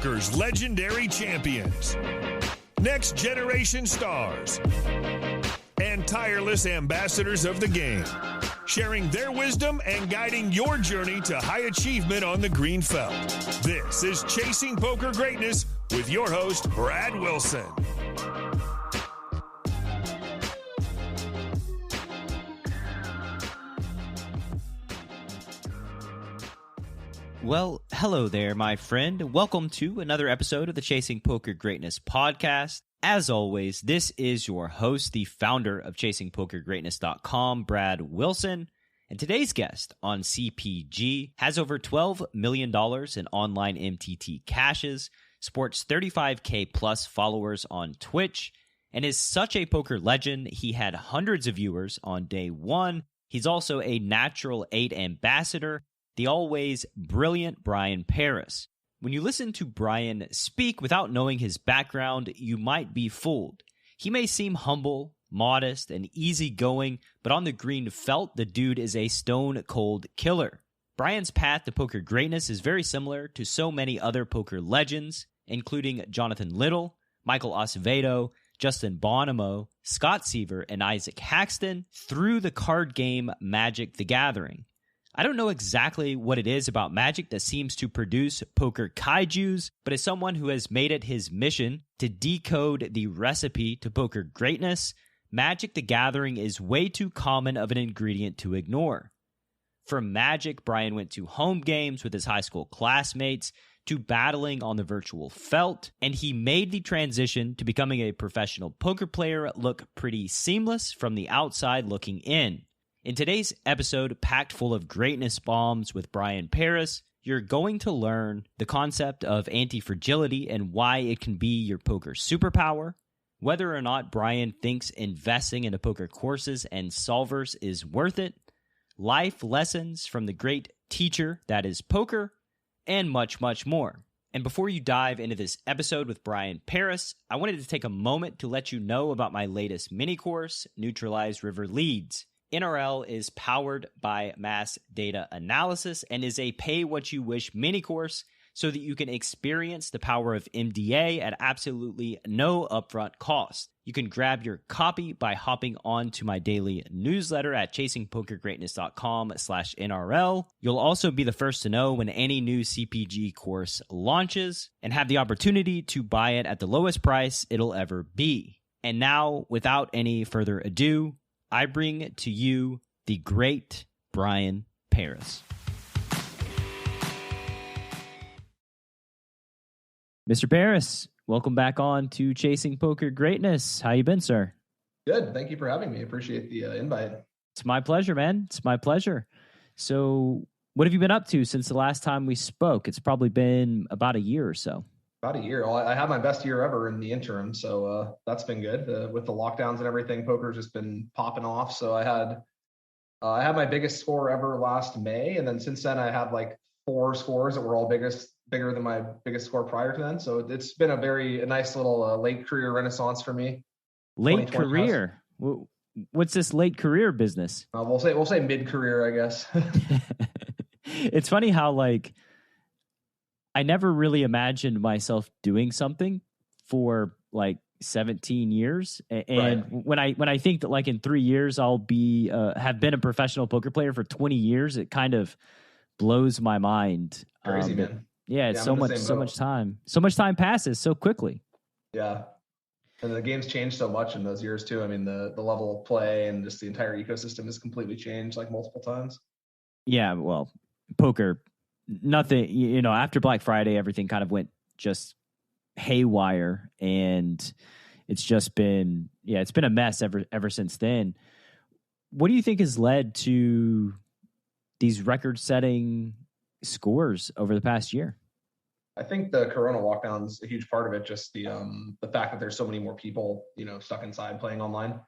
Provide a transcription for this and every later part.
poker's legendary champions, next generation stars, and tireless ambassadors of the game, sharing their wisdom and guiding your journey to high achievement on the green felt. This is Chasing Poker Greatness with your host, Brad Wilson. Well, hello there, my friend. Welcome to another episode of the Chasing Poker Greatness podcast. As always, this is your host, the founder of ChasingPokerGreatness.com, Brad Wilson. And today's guest on CPG has over $12 million in online MTT caches, sports 35K plus followers on Twitch, and is such a poker legend. He had hundreds of viewers on day one. He's also a Natural8 Ambassador, the always brilliant Bryan Paris. When you listen to Bryan speak without knowing his background, you might be fooled. He may seem humble, modest, and easygoing, but on the green felt, the dude is a stone-cold killer. Bryan's path to poker greatness is very similar to so many other poker legends, including Jonathan Little, Michael Acevedo, Justin Bonomo, Scott Seiver, and Isaac Haxton through the card game Magic the Gathering. I don't know exactly what it is about Magic that seems to produce poker kaijus, but as someone who has made it his mission to decode the recipe to poker greatness, Magic the Gathering is way too common of an ingredient to ignore. From Magic, Bryan went to home games with his high school classmates, to battling on the virtual felt, and he made the transition to becoming a professional poker player look pretty seamless from the outside looking in. In today's episode, packed full of greatness bombs with Bryan Paris, you're going to learn the concept of anti-fragility and why it can be your poker superpower, whether or not Bryan thinks investing into poker courses and solvers is worth it, life lessons from the great teacher that is poker, and much, much more. And before you dive into this episode with Bryan Paris, I wanted to take a moment to let you know about my latest mini course, Neutralize River Leads. NRL is powered by Mass Data Analysis and is a pay-what-you-wish mini-course so that you can experience the power of MDA at absolutely no upfront cost. You can grab your copy by hopping on to my daily newsletter at chasingpokergreatness.com/NRL. You'll also be the first to know when any new CPG course launches and have the opportunity to buy it at the lowest price it'll ever be. And now, without any further ado, I bring to you the great Bryan Paris. Mr. Paris, welcome back on to Chasing Poker Greatness. How you been, sir? Good. Thank you for having me. Appreciate the invite. It's my pleasure, man. It's my pleasure. So what have you been up to since the last time we spoke? It's probably been about a year or so. About a year. Well, I had my best year ever in the interim, so that's been good. With the lockdowns and everything, poker's just been popping off. So I had my biggest score ever last May, and then since then I had like 4 scores that were all bigger than my biggest score prior to then. So it's been a nice little late career renaissance for me. Late career? What's this late career business? We'll say mid career, I guess. It's funny how I never really imagined myself doing something for like 17 years. And right. when I think that like in 3 years, I'll be, have been a professional poker player for 20 years, it kind of blows my mind. Crazy, man. Yeah. It's so much time passes so quickly. Yeah. And the game's changed so much in those years too. I mean, the level of play and just the entire ecosystem has completely changed like multiple times. Yeah. Well, poker, nothing, after Black Friday, everything kind of went just haywire, and it's just been, it's been a mess ever since then. What do you think has led to these record-setting scores over the past year? I think the Corona lockdown's a huge part of it. Just the fact that there's so many more people, stuck inside playing online.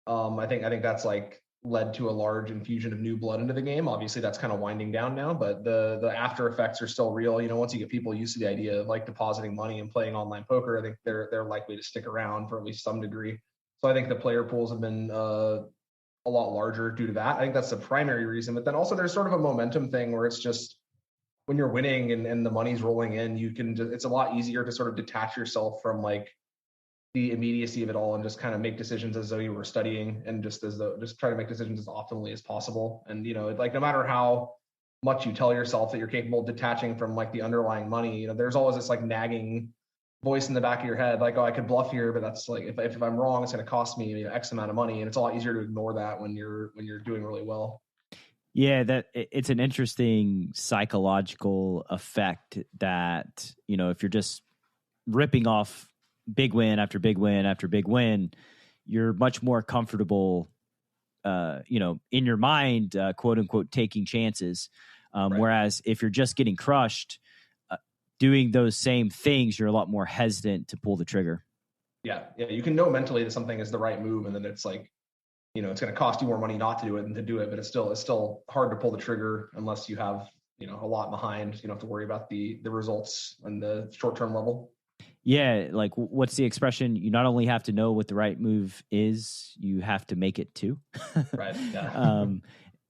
I think that's like led to a large infusion of new blood into the game. Obviously that's kind of winding down now, but the after effects are still real. Once you get people used to the idea of like depositing money and playing online poker, I think they're likely to stick around for at least some degree. So I think the player pools have been a lot larger due to that. I think that's the primary reason, but then also there's sort of a momentum thing where it's just when you're winning and the money's rolling in, you can just, it's a lot easier to sort of detach yourself from like the immediacy of it all and just kind of make decisions as though you were studying, and just try to make decisions as optimally as possible. And, you know, like no matter how much you tell yourself that you're capable of detaching from like the underlying money, you know, there's always this like nagging voice in the back of your head, like, oh, I could bluff here, but that's like, if I'm wrong, it's going to cost me, you know, X amount of money. And it's a lot easier to ignore that when you're doing really well. Yeah, that it's an interesting psychological effect that, you know, if you're just ripping off big win after big win after big win, you're much more comfortable, you know, in your mind, quote unquote, taking chances. Right. Whereas if you're just getting crushed, doing those same things, you're a lot more hesitant to pull the trigger. Yeah. You can know mentally that something is the right move, and then it's like, you know, it's going to cost you more money not to do it than to do it, but it's still hard to pull the trigger unless you have, you know, a lot behind. You don't have to worry about the results and the short-term level. Yeah, like what's the expression? You not only have to know what the right move is, you have to make it too. Right. Yeah.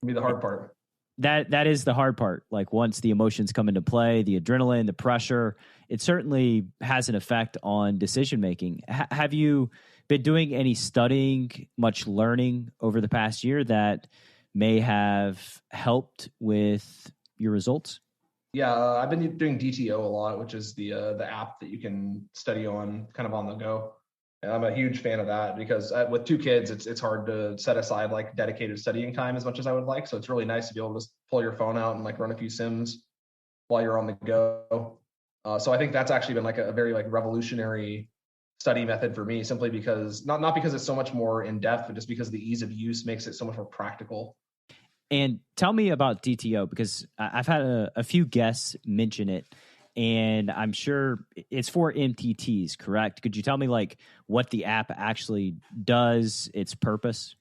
Be the hard part. That is the hard part. Like once the emotions come into play, the adrenaline, the pressure, it certainly has an effect on decision making. Have you been doing any studying, much learning over the past year that may have helped with your results? Yeah, I've been doing DTO a lot, which is the app that you can study on kind of on the go. And I'm a huge fan of that because with 2 kids, it's hard to set aside like dedicated studying time as much as I would like. So it's really nice to be able to just pull your phone out and like run a few sims while you're on the go. So I think that's actually been like a very like revolutionary study method for me, simply because not because it's so much more in depth, but just because the ease of use makes it so much more practical. And tell me about DTO, because I've had a few guests mention it, and I'm sure it's for MTTs, correct? Could you tell me like what the app actually does, its purpose?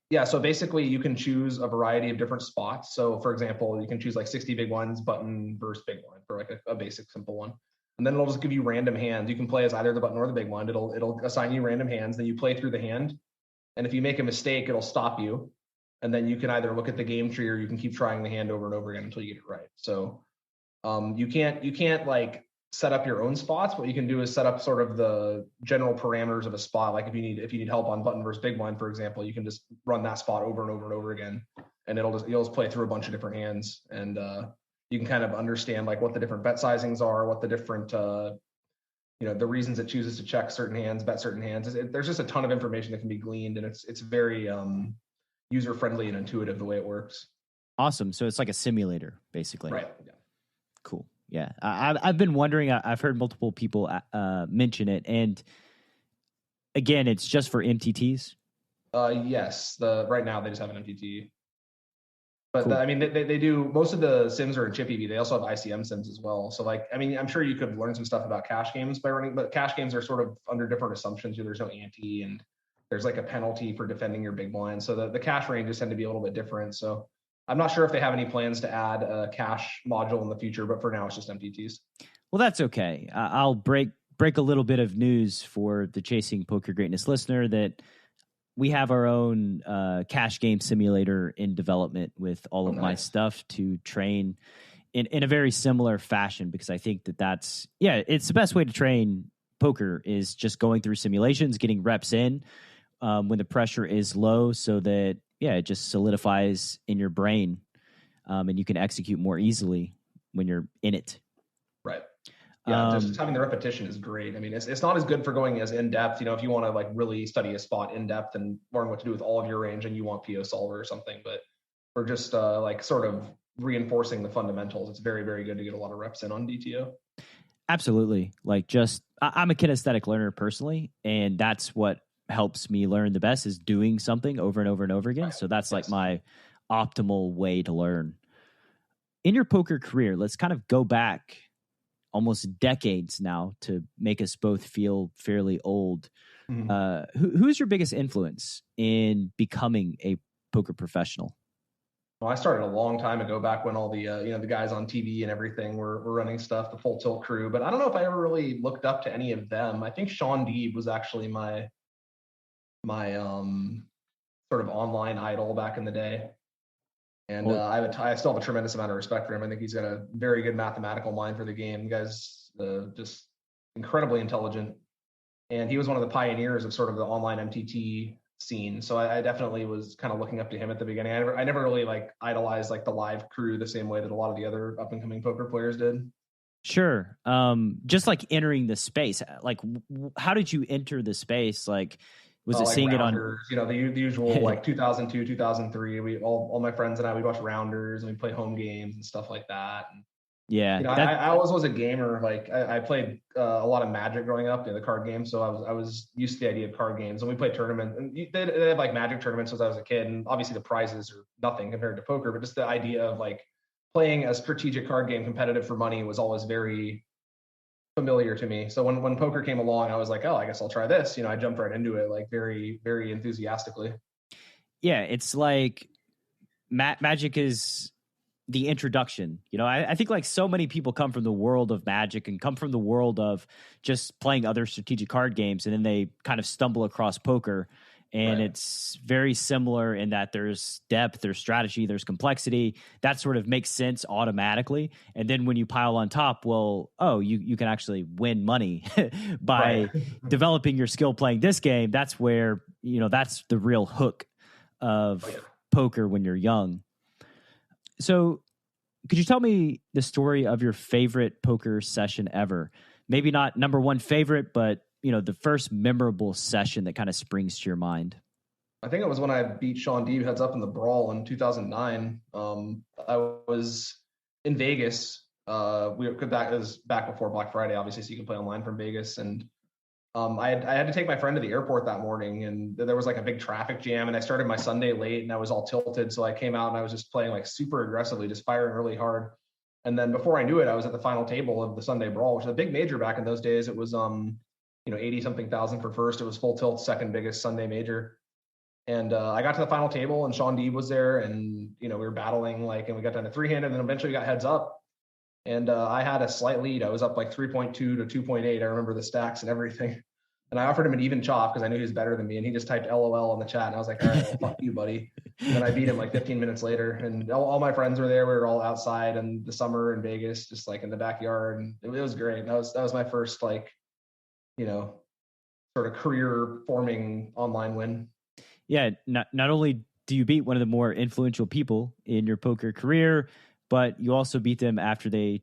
Yeah, so basically you can choose a variety of different spots. So for example, you can choose like 60 big ones, button versus big one for like a basic simple one. And then it'll just give you random hands. You can play as either the button or the big one. It'll assign you random hands. Then you play through the hand. And if you make a mistake, it'll stop you. And then you can either look at the game tree or you can keep trying the hand over and over again until you get it right. So you can't like set up your own spots. What you can do is set up sort of the general parameters of a spot. Like if you need help on button versus big blind, for example, you can just run that spot over and over and over again, and you'll just play through a bunch of different hands, and you can kind of understand like what the different bet sizings are, what the different the reasons it chooses to check certain hands, bet certain hands. There's just a ton of information that can be gleaned, and it's very user friendly and intuitive the way it works. Awesome. So it's like a simulator, basically. Right. Yeah. Cool. Yeah, I've been wondering. I've heard multiple people mention it, and again, it's just for MTTs. Yes. Right now they just have an MTT, but Cool. I mean they do, most of the sims are in chip EV. They also have ICM sims as well. So like, I mean, I'm sure you could learn some stuff about cash games by running, but cash games are sort of under different assumptions. There's no ante, and there's like a penalty for defending your big blind. So the cash ranges tend to be a little bit different. So I'm not sure if they have any plans to add a cache module in the future, but for now it's just MTTs. Well, that's okay. I'll break a little bit of news for the Chasing Poker Greatness listener that we have our own cash game simulator in development with all of my stuff to train in a very similar fashion, because I think that's it's the best way to train poker is just going through simulations, getting reps in when the pressure is low, so that it just solidifies in your brain, and you can execute more easily when you're in it. Right. Yeah, just having the repetition is great. I mean, it's not as good for going as in depth. You know, if you want to like really study a spot in depth and learn what to do with all of your range, and you want PO solver or something, but for just like sort of reinforcing the fundamentals, it's very, very good to get a lot of reps in on DTO. Absolutely. Like I'm a kinesthetic learner personally, and that's what helps me learn the best is doing something over and over and over again. Right. So that's like my optimal way to learn. In your poker career, let's kind of go back almost decades now to make us both feel fairly old. Mm-hmm. Who's your biggest influence in becoming a poker professional? Well, I started a long time ago, back when all the the guys on TV and everything were running stuff, the Full Tilt crew. But I don't know if I ever really looked up to any of them. I think Sean Deeb was actually my sort of online idol back in the day. And I still have a tremendous amount of respect for him. I think he's got a very good mathematical mind for the game. The guy's just incredibly intelligent. And he was one of the pioneers of sort of the online MTT scene. So I definitely was kind of looking up to him at the beginning. I never really like idolized like the live crew the same way that a lot of the other up and coming poker players did. Sure. Just like entering the space, like how did you enter the space? Like, was it like seeing Rounders, it on, the usual like 2002, 2003, we all my friends and I, we'd watch Rounders and we'd play home games and stuff like that. And, yeah, I always was a gamer. Like I played a lot of Magic growing up, the card game. So I was used to the idea of card games, and we played tournaments. And they had like Magic tournaments as I was a kid, and obviously the prizes are nothing compared to poker. But just the idea of like playing a strategic card game competitive for money was always very familiar to me. So when poker came along, I was like, oh, I guess I'll try this. I jumped right into it, like very, very enthusiastically. Yeah, it's like Magic is the introduction. I think like so many people come from the world of Magic and come from the world of just playing other strategic card games, and then they kind of stumble across poker. And right. It's very similar in that there's depth, there's strategy, there's complexity. That sort of makes sense automatically. And then when you pile on top, well, you can actually win money by developing your skill playing this game. That's where, that's the real hook of poker when you're young. So could you tell me the story of your favorite poker session ever? Maybe not number one favorite, but the first memorable session that kind of springs to your mind. I think it was when I beat Sean Deeb heads up in the Brawl in 2009. I was in Vegas. That was back before Black Friday, obviously, so you can play online from Vegas. And I had to take my friend to the airport that morning, and there was like a big traffic jam, and I started my Sunday late, and I was all tilted. So I came out and I was just playing like super aggressively, just firing really hard. And then before I knew it, I was at the final table of the Sunday Brawl, which is a big major back in those days. It was 80 something thousand for first. It was full tilt, second biggest Sunday major. And I got to the final table, and Sean Deeb was there, and we were battling and we got down to 3-handed, and then eventually we got heads up. And I had a slight lead. I was up like 3.2 to 2.8. I remember the stacks and everything. And I offered him an even chop because I knew he was better than me, and he just typed LOL in the chat, and I was like, all right, well, fuck you, buddy. And then I beat him like 15 minutes later, and all my friends were there. We were all outside in the summer in Vegas, just like in the backyard, and it was great. That was my first sort of career forming online win. Yeah, not only do you beat one of the more influential people in your poker career, but you also beat them after they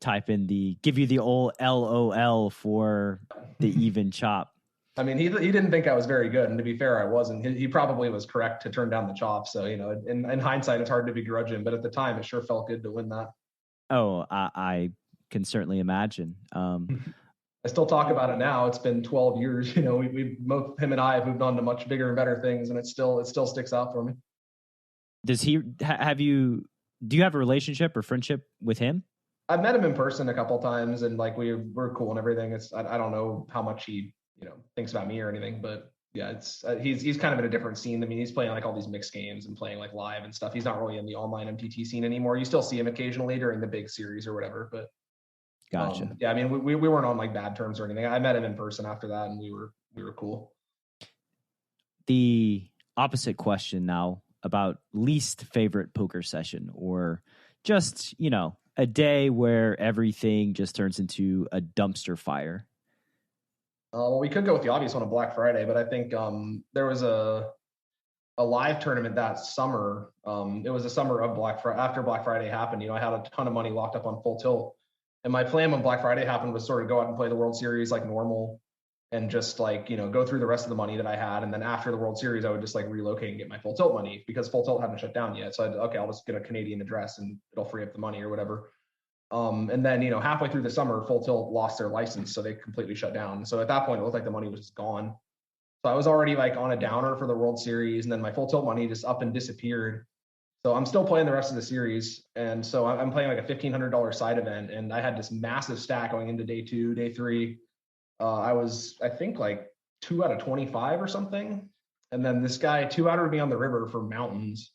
give you the old LOL for the even chop. I mean, he didn't think I was very good, and to be fair, I wasn't. He probably was correct to turn down the chop. So in hindsight, it's hard to begrudge him, but at the time, it sure felt good to win that. Oh, I can certainly imagine. I still talk about it now. It's been 12 years. We both, him and I, have moved on to much bigger and better things, and it still sticks out for me. Does he do you have a relationship or friendship with him? I've met him in person a couple of times, and we're cool and everything. I don't know how much he thinks about me or anything, but yeah, it's he's kind of in a different scene. I mean, he's playing like all these mixed games and playing like live and stuff. He's not really in the online MTT scene anymore. You still see him occasionally during the big series or whatever, but gotcha. Yeah, I mean, we weren't on like bad terms or anything. I met him in person after that, and we were cool. The opposite question now about least favorite poker session, or just a day where everything just turns into a dumpster fire. Well, we could go with the obvious one of Black Friday, but I think there was a live tournament that summer. It was the summer of after Black Friday happened. I had a ton of money locked up on full tilt, and my plan when Black Friday happened was sort of go out and play the World Series like normal, and just go through the rest of the money that I had, and then after the World Series, I would just relocate and get my full tilt money because full tilt hadn't shut down yet. So I'll just get a Canadian address and it'll free up the money or whatever. And then, halfway through the summer, Full Tilt lost their license, so they completely shut down. So at that point, it looked like the money was just gone. So I was already on a downer for the World Series, and then my Full Tilt money just up and disappeared. So I'm still playing the rest of the series, and so I'm playing like a $1,500 side event, and I had this massive stack going into day 2, day 3. I was, I think, 2 out of 25 or something, and then this guy 2-outed me on the river for mountains.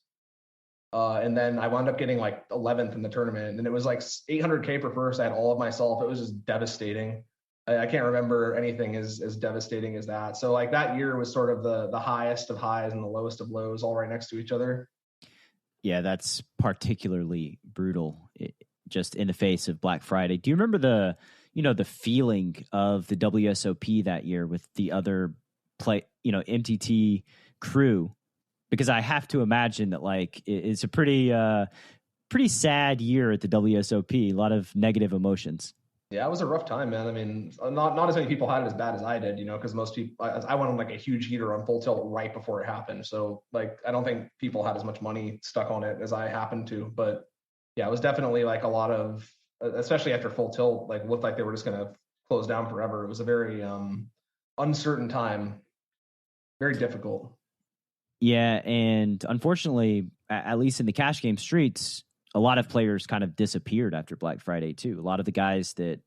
And then I wound up getting 11th in the tournament, and it was 800K per first. I had all of myself. It was just devastating. I can't remember anything as devastating as that. So that year was sort of the highest of highs and the lowest of lows all right next to each other. Yeah, that's particularly brutal, just in the face of Black Friday. Do you remember the feeling of the WSOP that year with the other MTT crew? Because I have to imagine that like it's a pretty sad year at the WSOP. A lot of negative emotions. Yeah, it was a rough time, man. I mean, not as many people had it as bad as I did, because most people, I went on like a huge heater on Full Tilt right before it happened. So like, I don't think people had as much money stuck on it as I happened to. But yeah, it was definitely like a lot of, especially after Full Tilt, like looked like they were just going to close down forever. It was a very uncertain time, very difficult. Yeah, and unfortunately, at least in the cash game streets, a lot of players kind of disappeared after Black Friday too. A lot of the guys that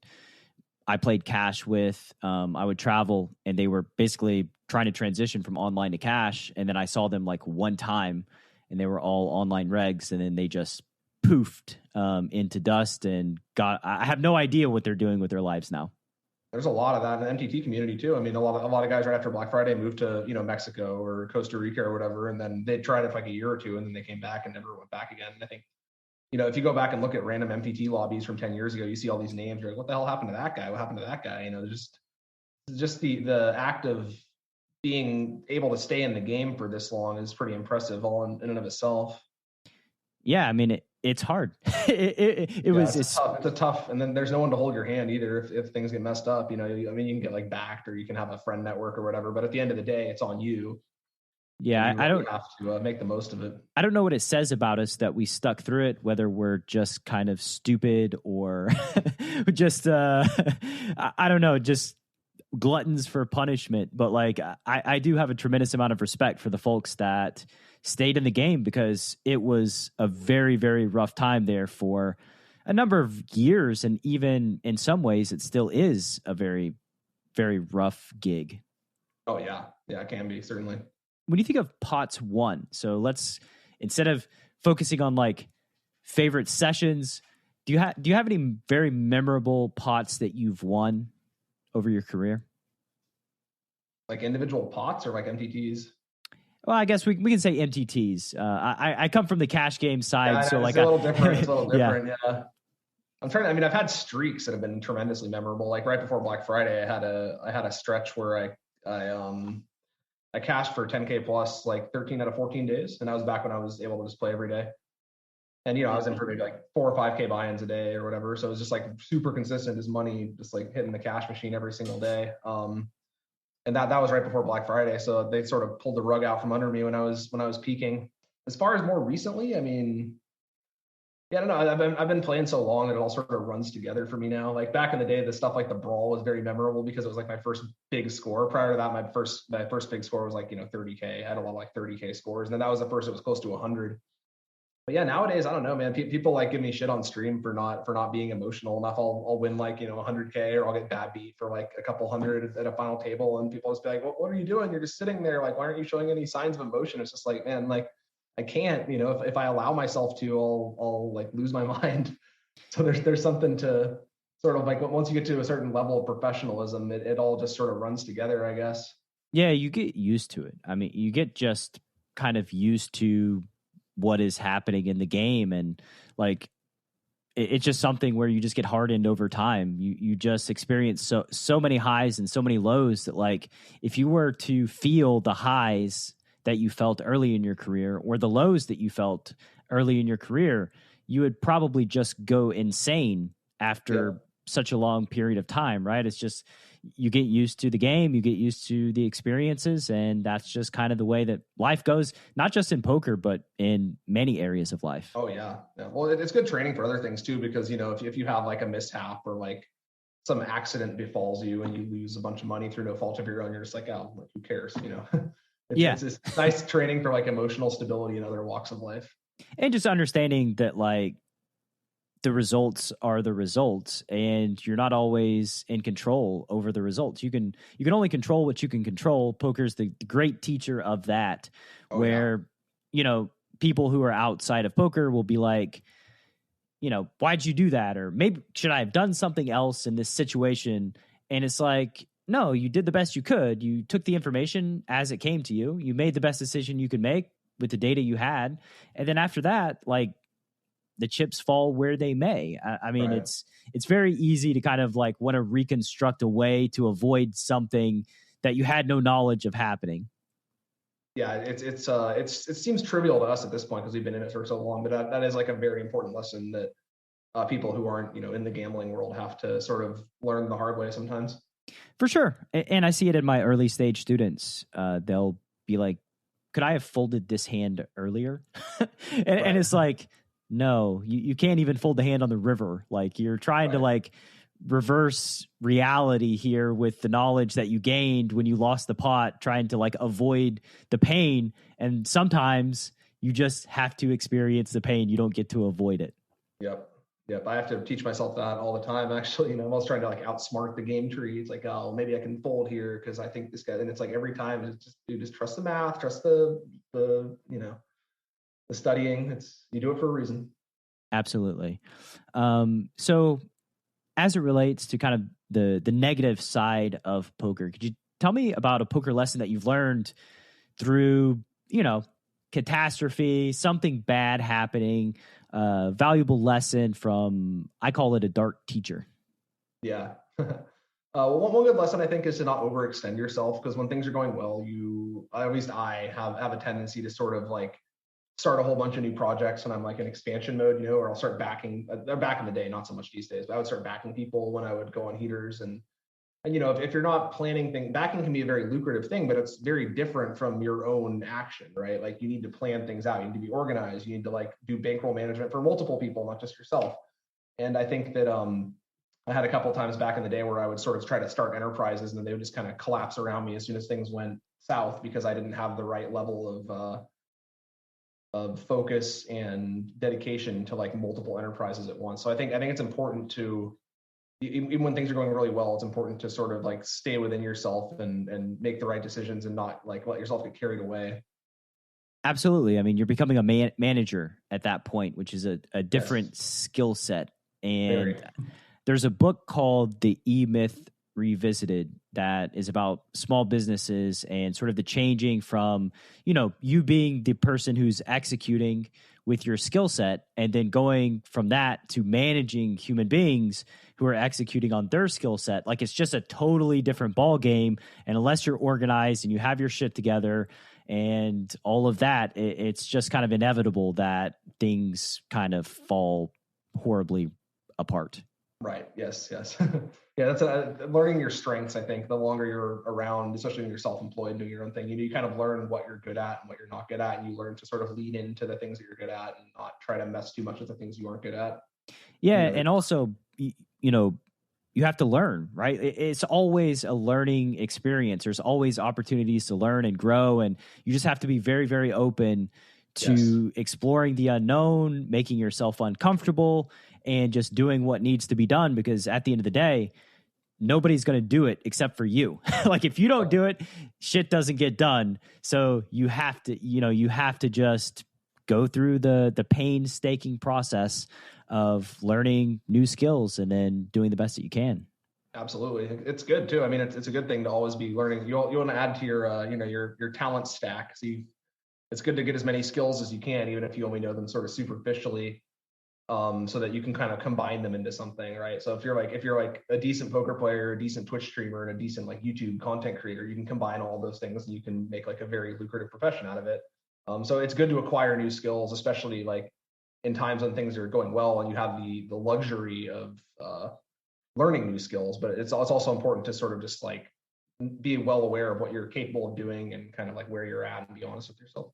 I played cash with, I would travel and they were basically trying to transition from online to cash. And then I saw them like one time and they were all online regs, and then they just poofed into dust and I have no idea what they're doing with their lives now. There's a lot of that in the MTT community too. I mean, a lot of guys right after Black Friday moved to, Mexico or Costa Rica or whatever. And then they tried it for like a year or two and then they came back and never went back again. And I think, if you go back and look at random MTT lobbies from 10 years ago, you see all these names. You're like, what the hell happened to that guy? What happened to that guy? Just the act of being able to stay in the game for this long is pretty impressive all in and of itself. Yeah, I mean, it's hard. It's tough. And then there's no one to hold your hand either if things get messed up. You can get like backed or you can have a friend network or whatever. But at the end of the day, it's on you. Yeah, I don't have to make the most of it. I don't know what it says about us that we stuck through it, whether we're just kind of stupid or just, I don't know, just gluttons for punishment. But like, I do have a tremendous amount of respect for the folks that stayed in the game, because it was a very, very rough time there for a number of years. And even in some ways, it still is a very, very rough gig. Oh, yeah. Yeah, it can be, certainly. When you think of POTS 1, so let's, instead of focusing on like favorite sessions, do you have any very memorable POTS that you've won over your career? Like individual POTS or like MTTs? Well, I guess we can say MTTs. I come from the cash game side, yeah, so like it's a little different. Yeah. I'm trying. I mean, I've had streaks that have been tremendously memorable. Like right before Black Friday, I had a stretch where I cashed for 10K plus like 13 out of 14 days. And that was back when I was able to just play every day. And, I was in for maybe like 4 or 5K buy-ins a day or whatever. So it was just like super consistent as money, just like hitting the cash machine every single day. And that was right before Black Friday. So they sort of pulled the rug out from under me when I was peaking. As far as more recently, I mean, yeah, I don't know. I've been playing so long that it all sort of runs together for me now. Like back in the day, the stuff like the Brawl was very memorable because it was like my first big score. Prior to that, my first big score was like 30K. I had a lot of like 30K scores, and then that was the first. It was close to 100. But yeah, nowadays I don't know, man. People like give me shit on stream for not being emotional enough. I'll win like 100K, or I'll get bad beat for like a couple hundred at a final table, and people just be like, "What are you doing? You're just sitting there. Like, why aren't you showing any signs of emotion?" It's just like, man, like. I can't, if I allow myself to, I'll like lose my mind. So there's something to sort of like, once you get to a certain level of professionalism, it all just sort of runs together, I guess. Yeah, you get used to it. I mean, you get just kind of used to what is happening in the game, and like it's just something where you just get hardened over time. You just experience so many highs and so many lows that like if you were to feel the highs that you felt early in your career or the lows that you felt early in your career, you would probably just go insane after such a long period of time, right? It's just, you get used to the game, you get used to the experiences, and that's just kind of the way that life goes, not just in poker, but in many areas of life. Oh yeah. Well, it's good training for other things too, because, if you have like a mishap or like some accident befalls you and you lose a bunch of money through no fault of your own, you're just like, oh, who cares, It's nice training for like emotional stability in other walks of life. And just understanding that like the results are the results and you're not always in control over the results. You can only control what you can control. Poker's the great teacher of that, people who are outside of poker will be like, why'd you do that? Or maybe should I have done something else in this situation? And it's like, no, you did the best you could. You took the information as it came to you. You made the best decision you could make. with the data you had. And then after that, like, the chips fall where they may. I mean, Right. it's very easy to kind of like want to reconstruct a way to avoid something that you had no knowledge of happening. Yeah, it seems trivial to us at this point because we've been in it for so long, but that is like a very important lesson that people who aren't, in the gambling world have to sort of learn the hard way sometimes. For sure. And I see it in my early stage students. They'll be like, could I have folded this hand earlier? And it's like, no, you can't even fold the hand on the river. Like, you're trying to like reverse reality here with the knowledge that you gained when you lost the pot, trying to like avoid the pain. And sometimes you just have to experience the pain. You don't get to avoid it. Yep. I have to teach myself that all the time. Actually, I'm always trying to like outsmart the game tree. It's like, oh, maybe I can fold here because I think this guy. And it's like every time, it's just, dude, just trust the math, trust the studying. You do it for a reason. Absolutely. So as it relates to kind of the negative side of poker, could you tell me about a poker lesson that you've learned through, catastrophe, something bad happening, valuable lesson from, I call it a dark teacher? Yeah. One good lesson I think is to not overextend yourself, because when things are going well, at least I have a tendency to sort of like start a whole bunch of new projects when I'm like in expansion mode, or I'll start backing. They're back in the day, not so much these days, but I would start backing people when I would go on heaters. And if you're not planning things, backing can be a very lucrative thing, but it's very different from your own action, right? Like, you need to plan things out. You need to be organized. You need to like do bankroll management for multiple people, not just yourself. And I think that I had a couple of times back in the day where I would sort of try to start enterprises and then they would just kind of collapse around me as soon as things went south, because I didn't have the right level of focus and dedication to like multiple enterprises at once. So I think it's important to, even when things are going really well, it's important to sort of like stay within yourself and make the right decisions and not like let yourself get carried away. Absolutely. I mean, you're becoming a manager at that point, which is a different skill set. And there's a book called The E-Myth Revisited that is about small businesses and sort of the changing from, you being the person who's executing with your skill set and then going from that to managing human beings who are executing on their skill set. Like, it's just a totally different ball game. And unless you're organized and you have your shit together and all of that, it's just kind of inevitable that things kind of fall horribly apart. Right. Yes. Yeah, that's learning your strengths. I think the longer you're around, especially when you're self-employed doing your own thing, you kind of learn what you're good at and what you're not good at, and you learn to sort of lean into the things that you're good at and not try to mess too much with the things you aren't good at. Yeah, and also, you have to learn, right? It's always a learning experience. There's always opportunities to learn and grow, and you just have to be very, very open to exploring the unknown, making yourself uncomfortable, and just doing what needs to be done, because at the end of the day, nobody's going to do it except for you. Like, if you don't do it, shit doesn't get done. So you have to just go through the painstaking process of learning new skills and then doing the best that you can. Absolutely. It's good too. I mean, it's a good thing to always be learning. You want to add to your, your talent stack. So it's good to get as many skills as you can, even if you only know them sort of superficially, so that you can kind of combine them into something, right? So if you're like a decent poker player, a decent Twitch streamer, and a decent like YouTube content creator, you can combine all those things and you can make like a very lucrative profession out of it. So it's good to acquire new skills, especially like in times when things are going well and you have the luxury of learning new skills. But it's also important to sort of just like be well aware of what you're capable of doing and kind of like where you're at and be honest with yourself.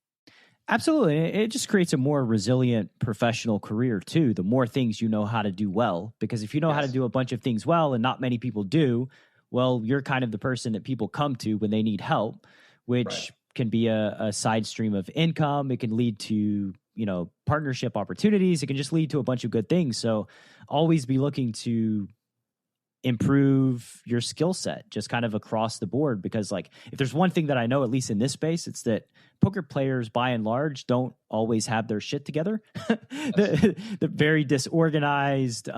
Absolutely. It just creates a more resilient professional career too. The more things you know how to do well, because if you know how to do a bunch of things well and not many people do, well, you're kind of the person that people come to when they need help, which can be a side stream of income. It can lead to, partnership opportunities. It can just lead to a bunch of good things. So always be looking to improve your skill set just kind of across the board, because like, if there's one thing that I know, at least in this space, it's that poker players by and large don't always have their shit together. the very disorganized,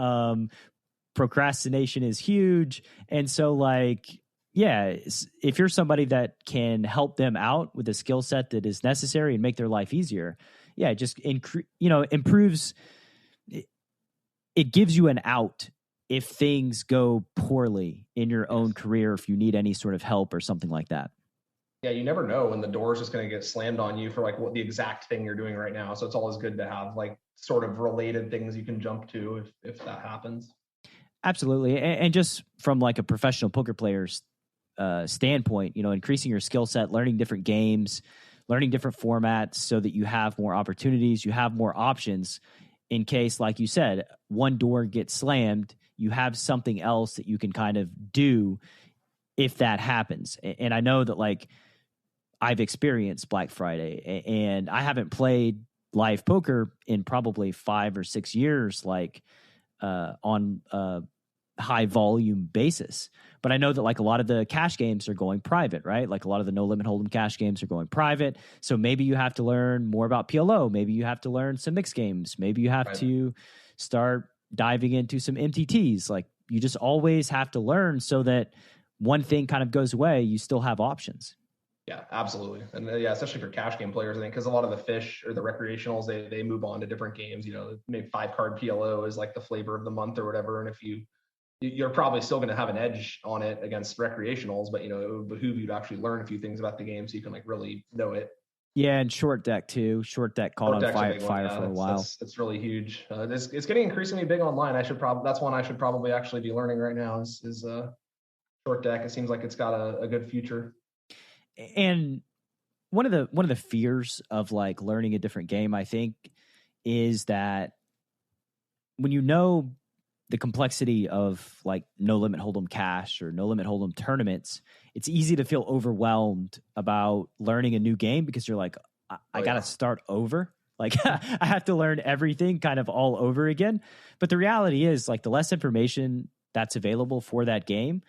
procrastination is huge. And so like, yeah, if you're somebody that can help them out with a skill set that is necessary and make their life easier, yeah, it just improves. It gives you an out if things go poorly in your own career, if you need any sort of help or something like that. Yeah, you never know when the door is just going to get slammed on you for like what the exact thing you're doing right now. So it's always good to have like sort of related things you can jump to if that happens. Absolutely. And just from like a professional poker player's standpoint, increasing your skill set, learning different games, learning different formats so that you have more opportunities, you have more options in case, like you said, one door gets slammed, you have something else that you can kind of do if that happens. And I know that like I've experienced Black Friday and I haven't played live poker in probably 5 or 6 years, like on a high volume basis. But I know that like a lot of the cash games are going private, right? Like a lot of the no limit hold'em cash games are going private. So maybe you have to learn more about PLO. Maybe you have to learn some mixed games. Maybe you have to start diving into some MTTs. Like you just always have to learn so that one thing kind of goes away, you still have options. Yeah, absolutely. And yeah, especially for cash game players, I think, because a lot of the fish or the recreationals, they move on to different games. Maybe 5-card PLO is like the flavor of the month or whatever. And if you're probably still going to have an edge on it against recreationals, but it would behoove you to actually learn a few things about the game so you can like really know it. Yeah, and short deck too. Short deck caught on fire for a while. It's really huge. It's getting increasingly big online. That's one I should probably actually be learning right now. Is short deck. It seems like it's got a good future. And one of the fears of like learning a different game, I think, is that when you know the complexity of like no limit hold'em cash or no limit hold'em tournaments, it's easy to feel overwhelmed about learning a new game because you're like, I got to start over. Like I have to learn everything kind of all over again. But the reality is like the less information that's available for that game,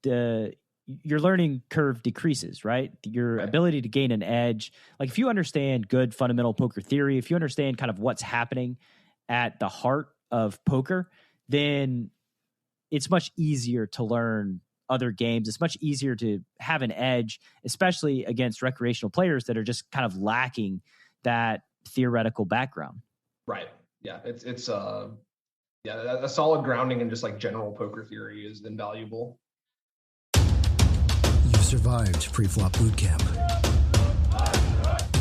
your learning curve decreases, right? Your ability to gain an edge. Like if you understand good fundamental poker theory, if you understand kind of what's happening at the heart of poker, then it's much easier to learn other games. It's much easier to have an edge, especially against recreational players that are just kind of lacking that theoretical background. Right. Yeah. It's a solid grounding in just like general poker theory is invaluable. You've survived pre-flop boot camp.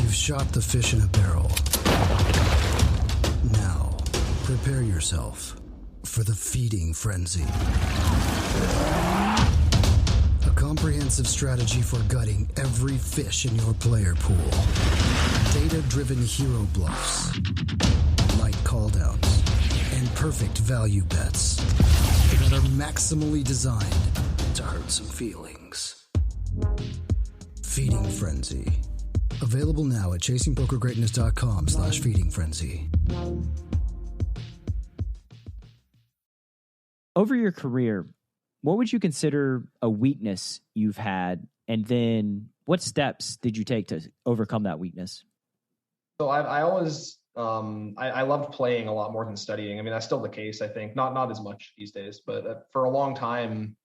You've shot the fish in a barrel. Now, prepare yourself for the feeding frenzy. A comprehensive strategy for gutting every fish in your player pool. Data-driven hero bluffs, light call-downs, and perfect value bets that are maximally designed to hurt some feelings. Feeding Frenzy. Available now at chasingpokergreatness.com/feeding frenzy. Over your career, what would you consider a weakness you've had? And then what steps did you take to overcome that weakness? So I always, I loved playing a lot more than studying. I mean, that's still the case, I think. Not as much these days, but for a long time,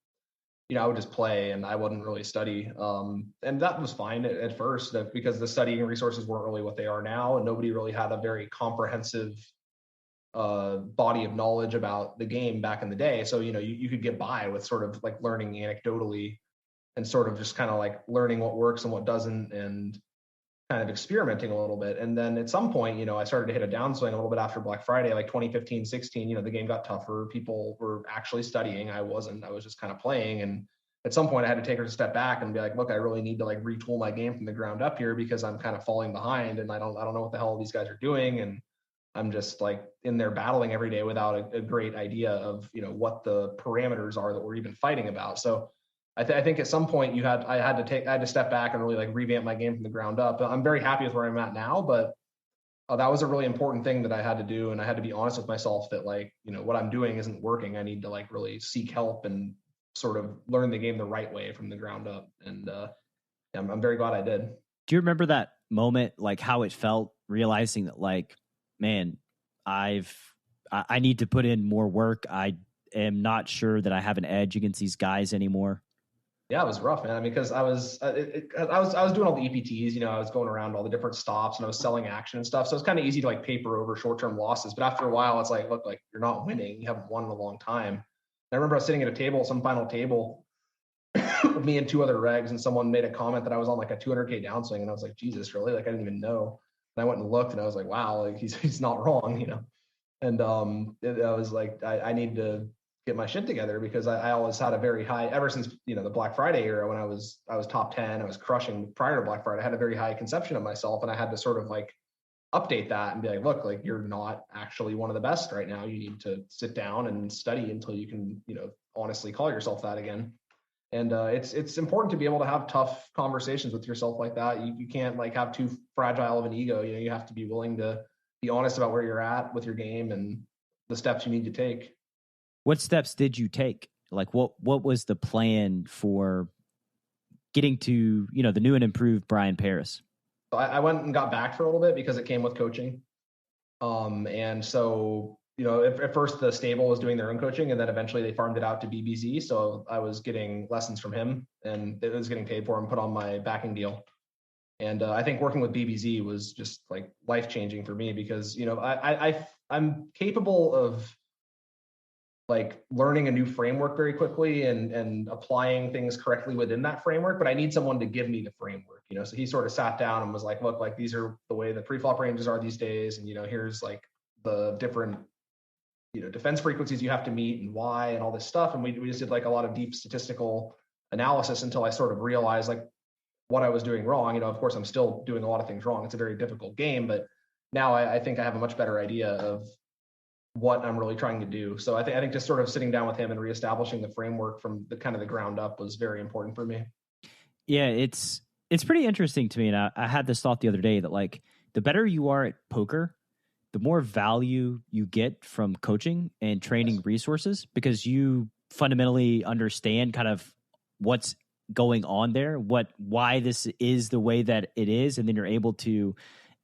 I would just play and I wouldn't really study. And that was fine at first because the studying resources weren't really what they are now. And nobody really had a very comprehensive body of knowledge about the game back in the day. So, you could get by with sort of like learning anecdotally and sort of just kind of like learning what works and what doesn't and kind of experimenting a little bit. And then at some point, I started to hit a downswing a little bit after Black Friday, like 2015, 16, the game got tougher. People were actually studying. I wasn't. I was just kind of playing. And at some point I had to take a step back and be like, look, I really need to like retool my game from the ground up here because I'm kind of falling behind and I don't know what the hell these guys are doing. And I'm just like in there battling every day without a great idea of, what the parameters are that we're even fighting about. So I think at some point I had to step back and really like revamp my game from the ground up. I'm very happy with where I'm at now, but that was a really important thing that I had to do. And I had to be honest with myself that like, what I'm doing isn't working. I need to like really seek help and sort of learn the game the right way from the ground up. And I'm very glad I did. Do you remember that moment, like how it felt realizing that like, man, I need to put in more work. I am not sure that I have an edge against these guys anymore. Yeah, it was rough, man. I mean, because I was doing all the EPTs, I was going around all the different stops and I was selling action and stuff. So it's kind of easy to like paper over short-term losses. But after a while, it's like, look, like you're not winning. You haven't won in a long time. And I remember I was sitting at a table, some final table, with me and two other regs, and someone made a comment that I was on like a 200K downswing, and I was like, Jesus, really? Like I didn't even know. And I went and looked, and I was like, wow, like he's not wrong. And I was like, I need to get my shit together because I always had a very high, ever since the Black Friday era, when I was top 10, I was crushing prior to Black Friday. I had a very high conception of myself, and I had to sort of like update that and be like, look, like you're not actually one of the best right now. You need to sit down and study until you can honestly call yourself that again. And it's important to be able to have tough conversations with yourself like that. You can't like have too fragile of an ego. You have to be willing to be honest about where you're at with your game and the steps you need to take. What steps did you take? Like what was the plan for getting to, the new and improved Bryan Paris? So I went and got back for a little bit because it came with coaching. And so, at first the stable was doing their own coaching, and then eventually they farmed it out to BBZ. So I was getting lessons from him, and it was getting paid for and put on my backing deal. And I think working with BBZ was just like life-changing for me because, I'm capable of like learning a new framework very quickly and applying things correctly within that framework, but I need someone to give me the framework, so he sort of sat down and was like, look, like these are the way the pre-flop ranges are these days. And, here's like the different, defense frequencies you have to meet and why, and all this stuff. And we just did like a lot of deep statistical analysis until I sort of realized like what I was doing wrong. Of course I'm still doing a lot of things wrong. It's a very difficult game, but now I think I have a much better idea of what I'm really trying to do. So I think just sort of sitting down with him and reestablishing the framework from the kind of the ground up was very important for me. Yeah, it's pretty interesting to me. And I had this thought the other day that like the better you are at poker, the more value you get from coaching and training resources, because you fundamentally understand kind of what's going on there, why this is the way that it is, and then you're able to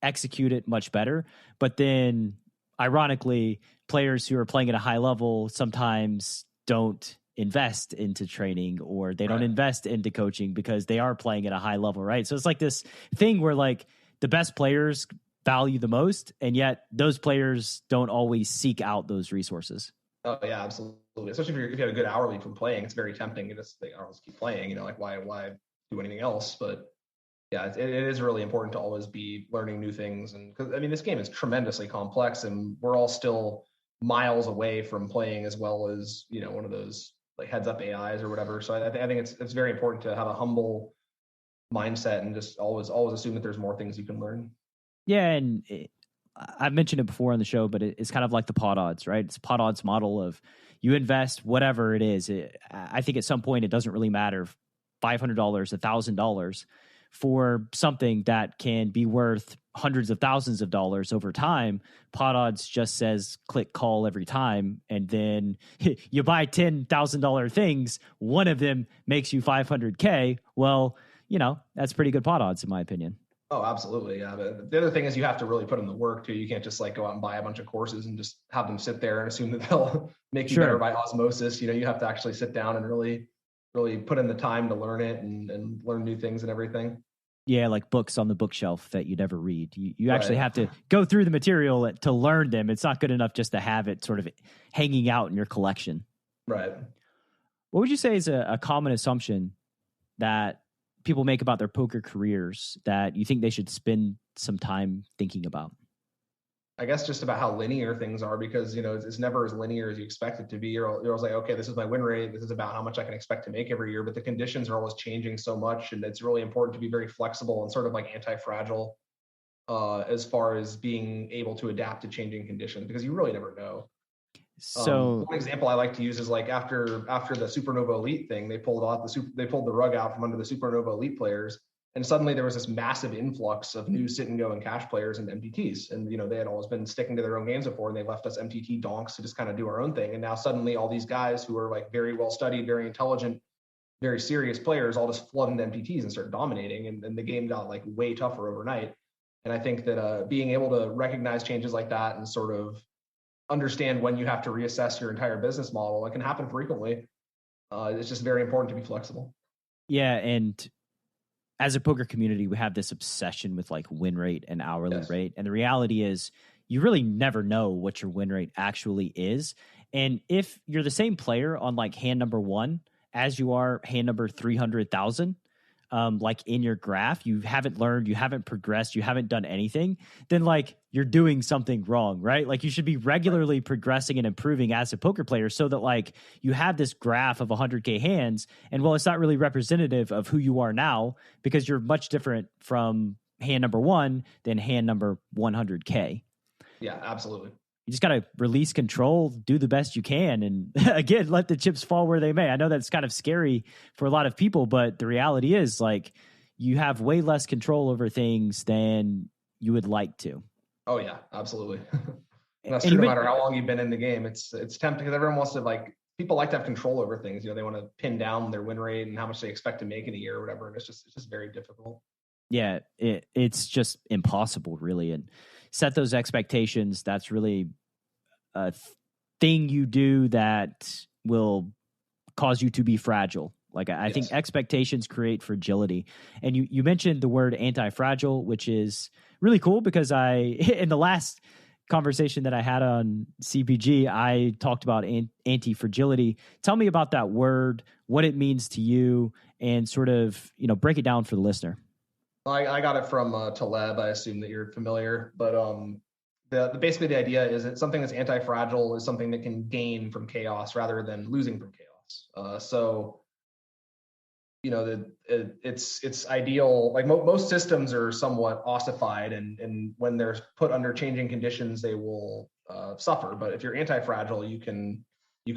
execute it much better. But then ironically, players who are playing at a high level sometimes don't invest into training, or they don't invest into coaching because they are playing at a high level, right? So it's like this thing where like the best players value the most, and yet those players don't always seek out those resources. Oh yeah, absolutely. Especially if you have a good hourly from playing, it's very tempting to just think, I'll just keep playing, like why do anything else? But yeah, it is really important to always be learning new things. And because I mean, this game is tremendously complex, and we're all still miles away from playing as well as, one of those like heads up AIs or whatever. So I think it's very important to have a humble mindset and just always assume that there's more things you can learn. Yeah. And I've mentioned it before on the show, but it's kind of like the pot odds, right? It's a pot odds model of you invest whatever it is. I think at some point it doesn't really matter, $500, $1,000 for something that can be worth hundreds of thousands of dollars over time. Pot odds just says click call every time. And then you buy $10,000 things. One of them makes you 500K. Well, that's pretty good pot odds in my opinion. Oh, absolutely. Yeah. But the other thing is you have to really put in the work too. You can't just like go out and buy a bunch of courses and just have them sit there and assume that they'll make you better by osmosis. You have to actually sit down and really put in the time to learn it and learn new things and everything. Yeah, like books on the bookshelf that you never read. You actually have to go through the material to learn them. It's not good enough just to have it sort of hanging out in your collection. Right. What would you say is a common assumption that people make about their poker careers that you think they should spend some time thinking about? I guess just about how linear things are, because, it's never as linear as you expect it to be. You're always like, okay, this is my win rate. This is about how much I can expect to make every year, but the conditions are always changing so much. And it's really important to be very flexible and sort of like anti-fragile as far as being able to adapt to changing conditions, because you really never know. So one example I like to use is like after the Supernova Elite thing, they pulled the rug out from under the Supernova Elite players. And suddenly there was this massive influx of new sit and go and cash players and MTTs. And, they had always been sticking to their own games before, and they left us MTT donks to just kind of do our own thing. And now suddenly all these guys who are like very well studied, very intelligent, very serious players all just flood into MTTs and start dominating. And the game got like way tougher overnight. And I think that being able to recognize changes like that and sort of understand when you have to reassess your entire business model, it can happen frequently. It's just very important to be flexible. Yeah, and as a poker community, we have this obsession with like win rate and hourly rate. And the reality is you really never know what your win rate actually is. And if you're the same player on like hand number 1 as you are hand number 300,000, like in your graph, you haven't learned, you haven't progressed, you haven't done anything, then like you're doing something wrong, right? Like you should be regularly progressing and improving as a poker player so that like you have this graph of 100K hands. And well, it's not really representative of who you are now because you're much different from hand number 1 than hand number 100K. Yeah, absolutely. You just got to release control, do the best you can, and again, let the chips fall where they may. I know that's kind of scary for a lot of people, but the reality is like you have way less control over things than you would like to. Oh yeah, absolutely. And that's true no matter how long you've been in the game. It's tempting because everyone wants to people like to have control over things. They want to pin down their win rate and how much they expect to make in a year or whatever. And it's just very difficult. Yeah, it's just impossible, really. And set those expectations. That's really a thing you do that will cause you to be fragile. Like I think expectations create fragility. And you mentioned the word anti-fragile, which is really cool because in the last conversation that I had on CPG, I talked about anti-fragility. Tell me about that word, what it means to you, and sort of, break it down for the listener. I got it from Taleb. I assume that you're familiar, but basically the idea is that something that's anti-fragile is something that can gain from chaos rather than losing from chaos. So it's ideal. Like most systems are somewhat ossified, and when they're put under changing conditions, they will suffer. But if you're anti-fragile, you can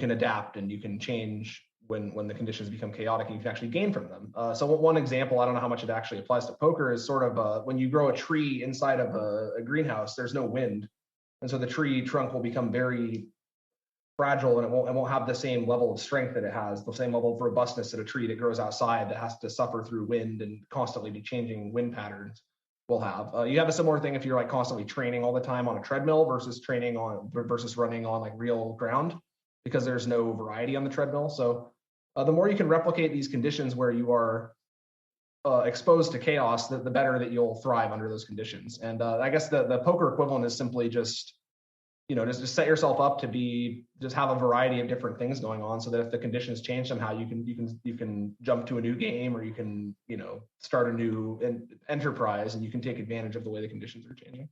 adapt and you can change when the conditions become chaotic, and you can actually gain from them. So one example, I don't know how much it actually applies to poker, is sort of when you grow a tree inside of a greenhouse, there's no wind. And so the tree trunk will become very fragile, and it won't have the same level of strength that it has, the same level of robustness that a tree that grows outside that has to suffer through wind and constantly be changing wind patterns will have. You have a similar thing if you're like constantly training all the time on a treadmill versus running on like real ground, because there's no variety on the treadmill. So the more you can replicate these conditions where you are exposed to chaos, the better that you'll thrive under those conditions. And I guess the poker equivalent is simply just set yourself up to just have a variety of different things going on, so that if the conditions change somehow, you can jump to a new game, or you can start a new enterprise, and you can take advantage of the way the conditions are changing.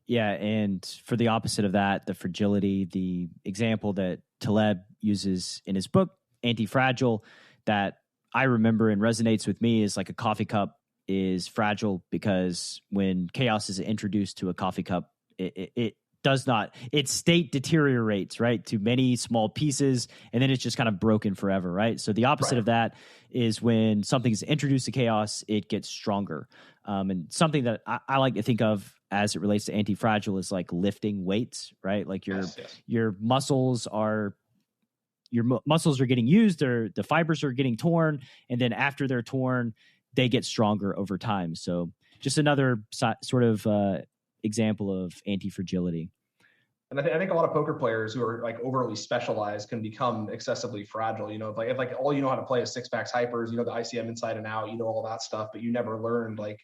Yeah, and for the opposite of that, the fragility, the example that Taleb uses in his book, Anti-Fragile, that I remember and resonates with me is like a coffee cup is fragile because when chaos is introduced to a coffee cup, it does not, its state deteriorates, right, to many small pieces, and then it's just kind of broken forever, right? So the opposite of that is when something is introduced to chaos, it gets stronger. And something that I like to think of as it relates to anti-fragile is like lifting weights, right? Like your muscles are getting used, the fibers are getting torn, and then after they're torn, they get stronger over time. So just another sort of example of anti-fragility. And I think a lot of poker players who are like overly specialized can become excessively fragile. If all you know how to play is six packs hypers, the ICM inside and out, all that stuff, but you never learned like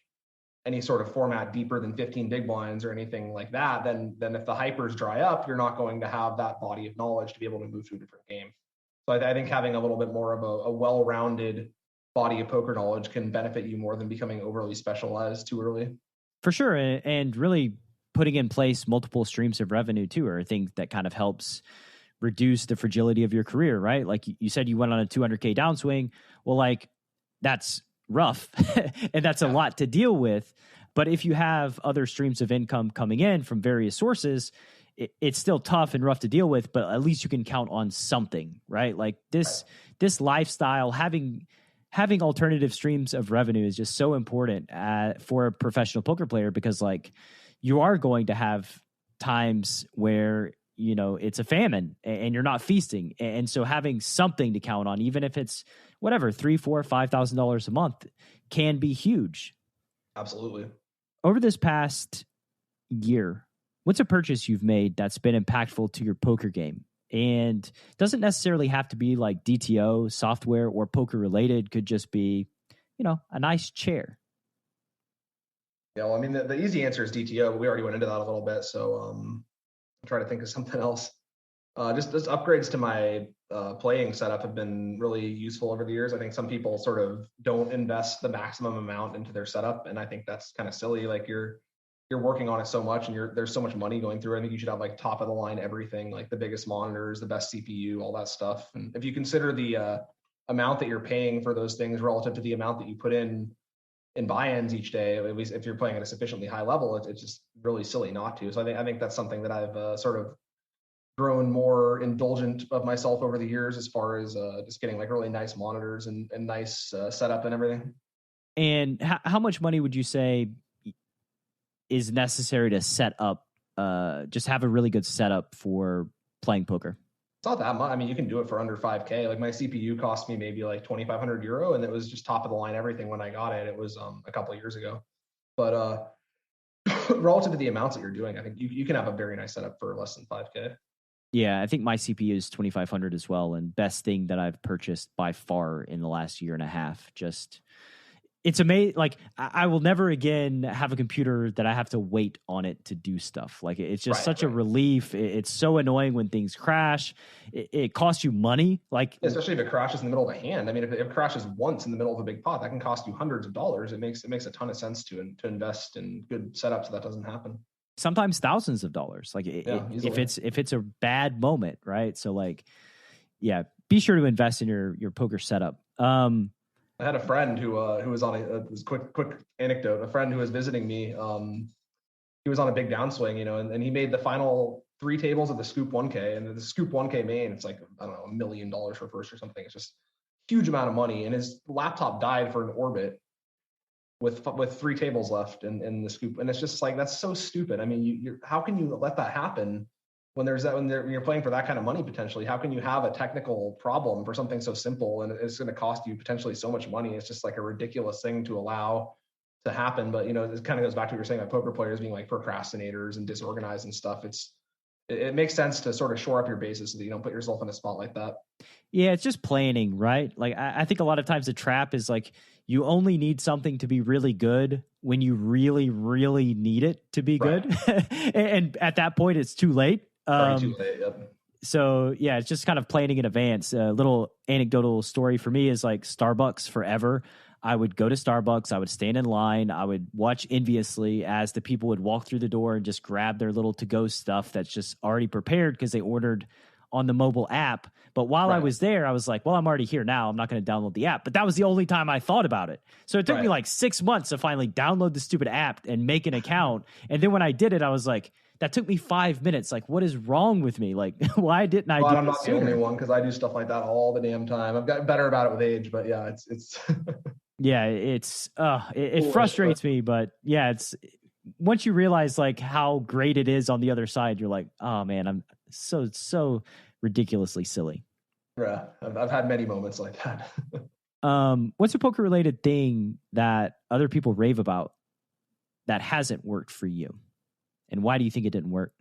any sort of format deeper than 15 big blinds or anything like that, then if the hypers dry up, you're not going to have that body of knowledge to be able to move to a different game. So I think having a little bit more of a well-rounded body of poker knowledge can benefit you more than becoming overly specialized too early. For sure. And really putting in place multiple streams of revenue too, are things that kind of helps reduce the fragility of your career, right? Like you said, you went on a 200K downswing. Well, like that's rough and that's a lot to deal with. But if you have other streams of income coming in from various sources, it's still tough and rough to deal with, but at least you can count on something, right? Like this lifestyle, having alternative streams of revenue is just so important for a professional poker player, because like you are going to have times where, it's a famine and you're not feasting. And so having something to count on, even if it's whatever, $3,000, $4,000, $5,000 a month, can be huge. Absolutely. Over this past year, what's a purchase you've made that's been impactful to your poker game? and doesn't necessarily have to be like DTO software or poker related. Could just be, a nice chair. Yeah, well, I mean, the easy answer is DTO, but we already went into that a little bit. So I'm trying to think of something else. Just upgrades to my playing setup have been really useful over the years. I think some people sort of don't invest the maximum amount into their setup, and I think that's kind of silly. Like you're working on it so much, and there's so much money going through. I think you should have like top of the line everything, like the biggest monitors, the best CPU, all that stuff. And if you consider the amount that you're paying for those things relative to the amount that you put in buy-ins each day, at least if you're playing at a sufficiently high level, it's just really silly not to. So I think that's something that I've sort of grown more indulgent of myself over the years, as far as just getting like really nice monitors and nice setup and everything. And how much money would you say is necessary to set up, just have a really good setup for playing poker? It's not that much. I mean, you can do it for under 5K. Like my CPU cost me maybe like 2,500 euro, and it was just top of the line everything when I got it. It was a couple of years ago. But relative to the amounts that you're doing, I think you can have a very nice setup for less than 5K. Yeah, I think my CPU is 2,500 as well, and best thing that I've purchased by far in the last year and a half. Just, it's amazing. Like, I will never again have a computer that I have to wait on it to do stuff. Like, it's just such a relief. It's so annoying when things crash. It costs you money. Like, especially if it crashes in the middle of a hand. I mean, if it crashes once in the middle of a big pot, that can cost you hundreds of dollars. It makes a ton of sense to invest in good setup so that doesn't happen. Sometimes thousands of dollars. Like if it's a bad moment, right? So like, yeah, be sure to invest in your poker setup. I had a friend who was on this quick anecdote. A friend who was visiting me, he was on a big downswing, and he made the final 3 tables of the Scoop 1K, and the Scoop 1K main, it's like, I don't know, $1 million for first or something. It's just a huge amount of money, and his laptop died for an orbit with 3 tables left in the Scoop, and it's just like, that's so stupid. I mean, how can you let that happen when you're playing for that kind of money potentially? How can you have a technical problem for something so simple and it's going to cost you potentially so much money? It's just like a ridiculous thing to allow to happen. But it kind of goes back to what you're saying about poker players being like procrastinators and disorganized and stuff. It makes sense to sort of shore up your bases so that you don't put yourself in a spot like that. Yeah, it's just planning, right? Like I think a lot of times the trap is like, you only need something to be really good when you really, really need it to be good. And at that point, it's too late. Too late, yep. So yeah, it's just kind of planning in advance. A little anecdotal story for me is like Starbucks forever. I would go to Starbucks, I would stand in line, I would watch enviously as the people would walk through the door and just grab their little to-go stuff that's just already prepared because they ordered on the mobile app. But while I was there, I was like, well, I'm already here now. I'm not going to download the app. But that was the only time I thought about it. So it took me like 6 months to finally download the stupid app and make an account. And then when I did it, I was like, that took me 5 minutes. Like, what is wrong with me? Like, why didn't I do I'm not the only one, because I do stuff like that all the damn time. I've gotten better about it with age, but yeah, it's yeah, it frustrates me, but yeah, it's once you realize like how great it is on the other side, you're like, oh man, I'm so ridiculously silly. Yeah, I've had many moments like that. What's a poker related thing that other people rave about that hasn't worked for you, and why do you think it didn't work?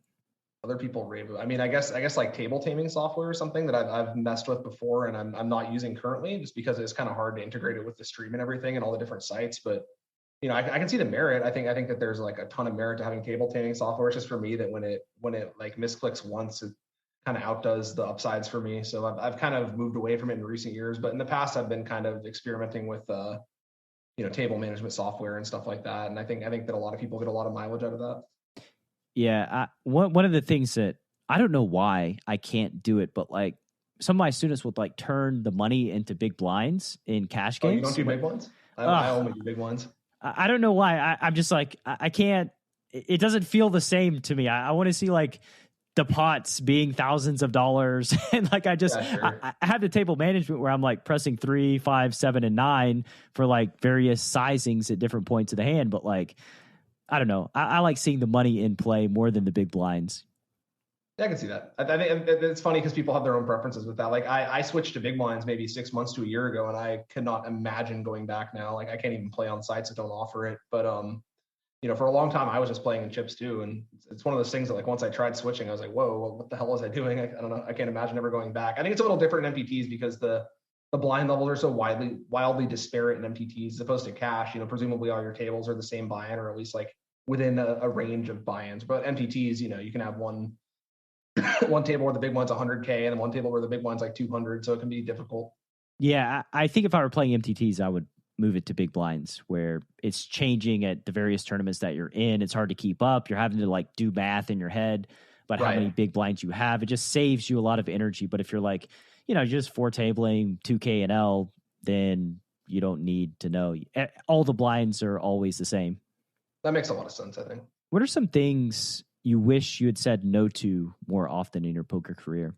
Other people rave about. I mean, I guess like table taming software or something that I've messed with before and I'm not using currently, just because it's kind of hard to integrate it with the stream and everything and all the different sites. But I can see the merit. I think that there's like a ton of merit to having table taming software. It's just for me that when it like misclicks once, it kind of outdoes the upsides for me. So I've kind of moved away from it in recent years. But in the past, I've been kind of experimenting with table management software and stuff like that. And I think that a lot of people get a lot of mileage out of that. Yeah, one of the things that I don't know why I can't do it, but like some of my students would like turn the money into big blinds in cash games. You don't do big ones? I only do big ones. I don't know why. I'm just like, I can't. It doesn't feel the same to me. I want to see like the pots being thousands of dollars, and like I have the table management where I'm like pressing 3, 5, 7, and 9 for like various sizings at different points of the hand, but like. I don't know. I like seeing the money in play more than the big blinds. Yeah, I can see that. I think it's funny because people have their own preferences with that. Like I switched to big blinds maybe 6 months to a year ago, and I could not imagine going back now. Like I can't even play on sites that don't offer it. But for a long time I was just playing in chips too, and it's one of those things that like once I tried switching, I was like, whoa, what the hell was I doing? I don't know. I can't imagine ever going back. I think it's a little different in MTTs because the blind levels are so wildly disparate in MTTs as opposed to cash. Presumably all your tables are the same buy-in, or at least like within a range of buy-ins. But MTTs, you can have one table where the big one's 100K and then one table where the big one's like 200, so it can be difficult. Yeah, I think if I were playing MTTs, I would move it to big blinds where it's changing at the various tournaments that you're in. It's hard to keep up. You're having to like do math in your head about how many big blinds you have. It just saves you a lot of energy. But if you're like, you're just 4-tabling 2K and L, then you don't need to know. All the blinds are always the same. That makes a lot of sense, I think. What are some things you wish you had said no to more often in your poker career?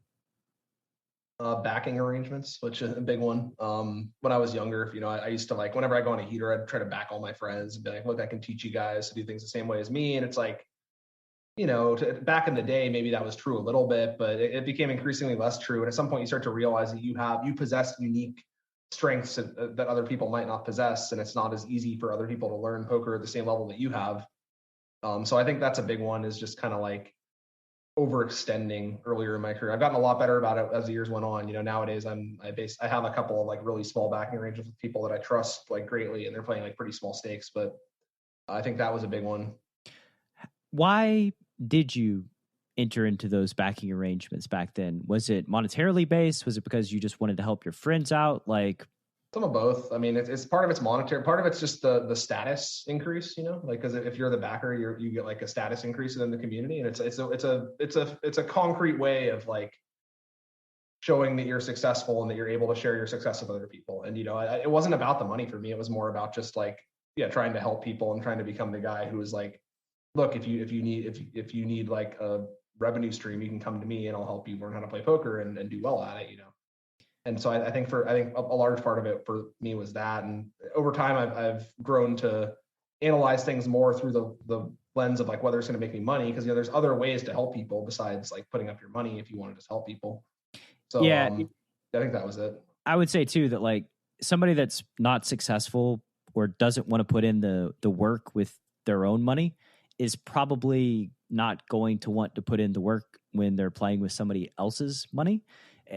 Backing arrangements, which is a big one. When I was younger, I used to like, whenever I go on a heater, I'd try to back all my friends and be like, look, I can teach you guys to do things the same way as me. And it's like, back in the day, maybe that was true a little bit, but it became increasingly less true. And at some point you start to realize that you possess unique strengths that other people might not possess. And it's not as easy for other people to learn poker at the same level that you have. So I think that's a big one, is just kind of like overextending earlier in my career. I've gotten a lot better about it as the years went on. Nowadays I have a couple of like really small backing arrangements with people that I trust like greatly, and they're playing like pretty small stakes, but I think that was a big one. Why did you enter into those backing arrangements back then? Was it monetarily based? Was it because you just wanted to help your friends out? Like some of both. I mean, it's part of it's monetary. Part of it's just the status increase. Like because if you're the backer, you get like a status increase within the community, and it's a concrete way of like showing that you're successful and that you're able to share your success with other people. And it wasn't about the money for me. It was more about just like trying to help people and trying to become the guy who is like, look, if you need like a revenue stream, you can come to me and I'll help you learn how to play poker and do well at it. And so I think a large part of it for me was that. And over time, I've grown to analyze things more through the lens of like whether it's going to make me money, because there's other ways to help people besides like putting up your money if you want to just help people. So I think that was it. I would say too that like somebody that's not successful or doesn't want to put in the work with their own money is probably not going to want to put in the work when they're playing with somebody else's money.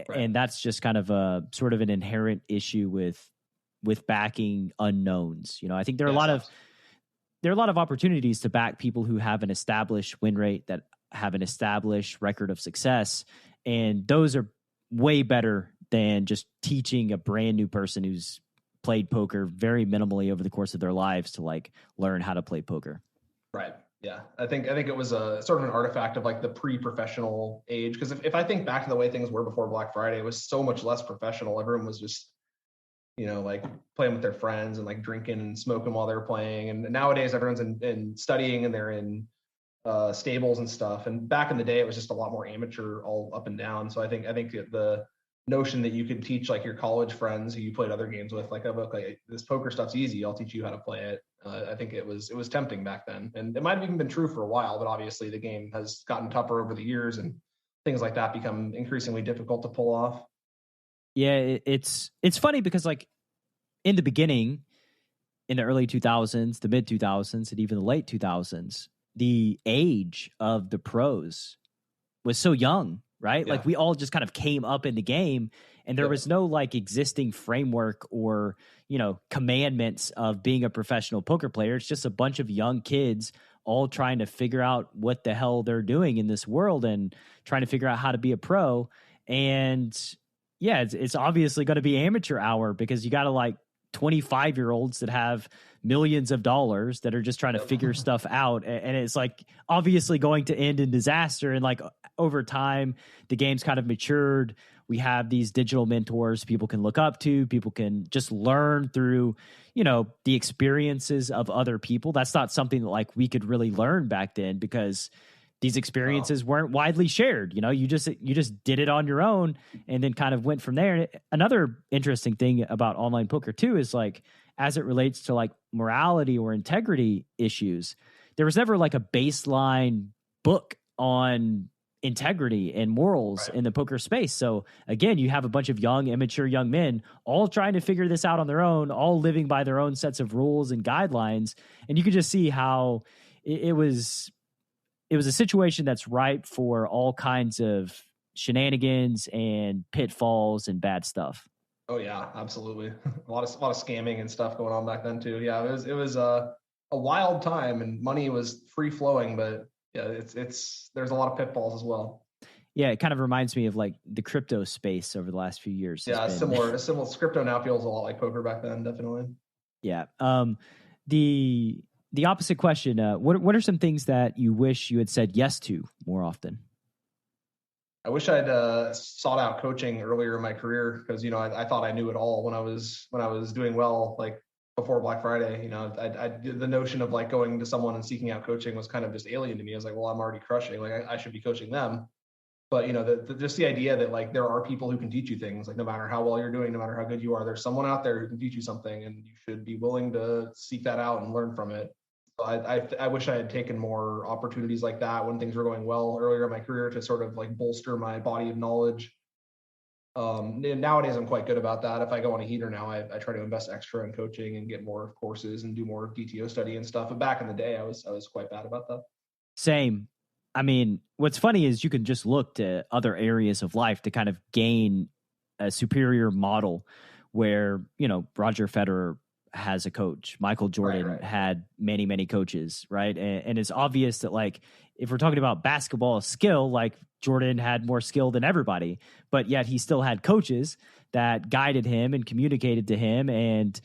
Right. And that's just kind of a sort of an inherent issue with backing unknowns. I think there are a lot of opportunities to back people who have an established win rate, that have an established record of success. And those are way better than just teaching a brand new person who's played poker very minimally over the course of their lives to like learn how to play poker. Right. Yeah, I think it was a sort of an artifact of like the pre-professional age. Because if I think back to the way things were before Black Friday, it was so much less professional. Everyone was just, like playing with their friends and like drinking and smoking while they're playing. And nowadays everyone's in studying and they're in stables and stuff. And back in the day, it was just a lot more amateur, all up and down. So I think the notion that you could teach like your college friends who you played other games with, like, this poker stuff's easy, I'll teach you how to play it. I think it was tempting back then, and it might have even been true for a while, but obviously the game has gotten tougher over the years and things like that become increasingly difficult to pull off. Yeah, it's funny because like in the beginning, in the early 2000s, the mid 2000s, and even the late 2000s, the age of the pros was so young, right? Yeah. Like we all just kind of came up in the game, and there was no like existing framework or, commandments of being a professional poker player. It's just a bunch of young kids all trying to figure out what the hell they're doing in this world and trying to figure out how to be a pro. And yeah, it's obviously going to be amateur hour because you got to like 25-year-olds that have millions of dollars that are just trying to figure stuff out. And it's like obviously going to end in disaster. And like over time, the game's kind of matured. We have these digital mentors people can look up to. People can just learn through, the experiences of other people. That's not something that like we could really learn back then because these experiences weren't widely shared. You just did it on your own and then kind of went from there. And another interesting thing about online poker too is like, as it relates to like morality or integrity issues, there was never like a baseline book on integrity and morals in the poker space. So again, you have a bunch of young, immature young men all trying to figure this out on their own, all living by their own sets of rules and guidelines. And you could just see how it was a situation that's ripe for all kinds of shenanigans and pitfalls and bad stuff. Oh yeah, absolutely. A lot of scamming and stuff going on back then too. Yeah, it was a wild time, and money was free flowing, but yeah, it's there's a lot of pitfalls as well. Yeah, it kind of reminds me of like the crypto space over the last few years. Yeah, similar. Crypto now feels a lot like poker back then, definitely. Yeah. The opposite question, what are some things that you wish you had said yes to more often? I wish I'd sought out coaching earlier in my career, because I thought I knew it all when I was doing well, like before Black Friday. The notion of like going to someone and seeking out coaching was kind of just alien to me. I was like, well, I'm already crushing, like I should be coaching them. But just the idea that like there are people who can teach you things, like no matter how well you're doing, no matter how good you are, there's someone out there who can teach you something, and you should be willing to seek that out and learn from it. So I wish I had taken more opportunities like that when things were going well earlier in my career, to sort of like bolster my body of knowledge. Nowadays I'm quite good about that. If I go on a heater now, I try to invest extra in coaching and get more courses and do more DTO study and stuff. But back in the day, I was quite bad about that. Same. I mean, what's funny is you can just look to other areas of life to kind of gain a superior model where, Roger Federer has a coach. Michael Jordan had many, many coaches, right? And it's obvious that, like, if we're talking about basketball skill, like Jordan had more skill than everybody, but yet he still had coaches that guided him and communicated to him and,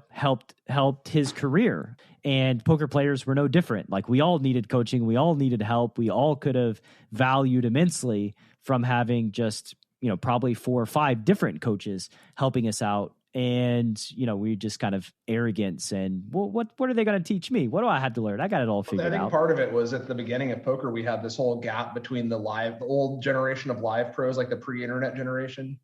helped his career. And poker players were no different. Like, we all needed coaching. We all needed help. We all could have valued immensely from having just, probably 4 or 5 different coaches helping us out. And, we just kind of arrogance and, well, what are they going to teach me? What do I have to learn? I got it all figured out. I think part of it was at the beginning of poker, we had this whole gap between the old generation of live pros, like the pre-internet generation,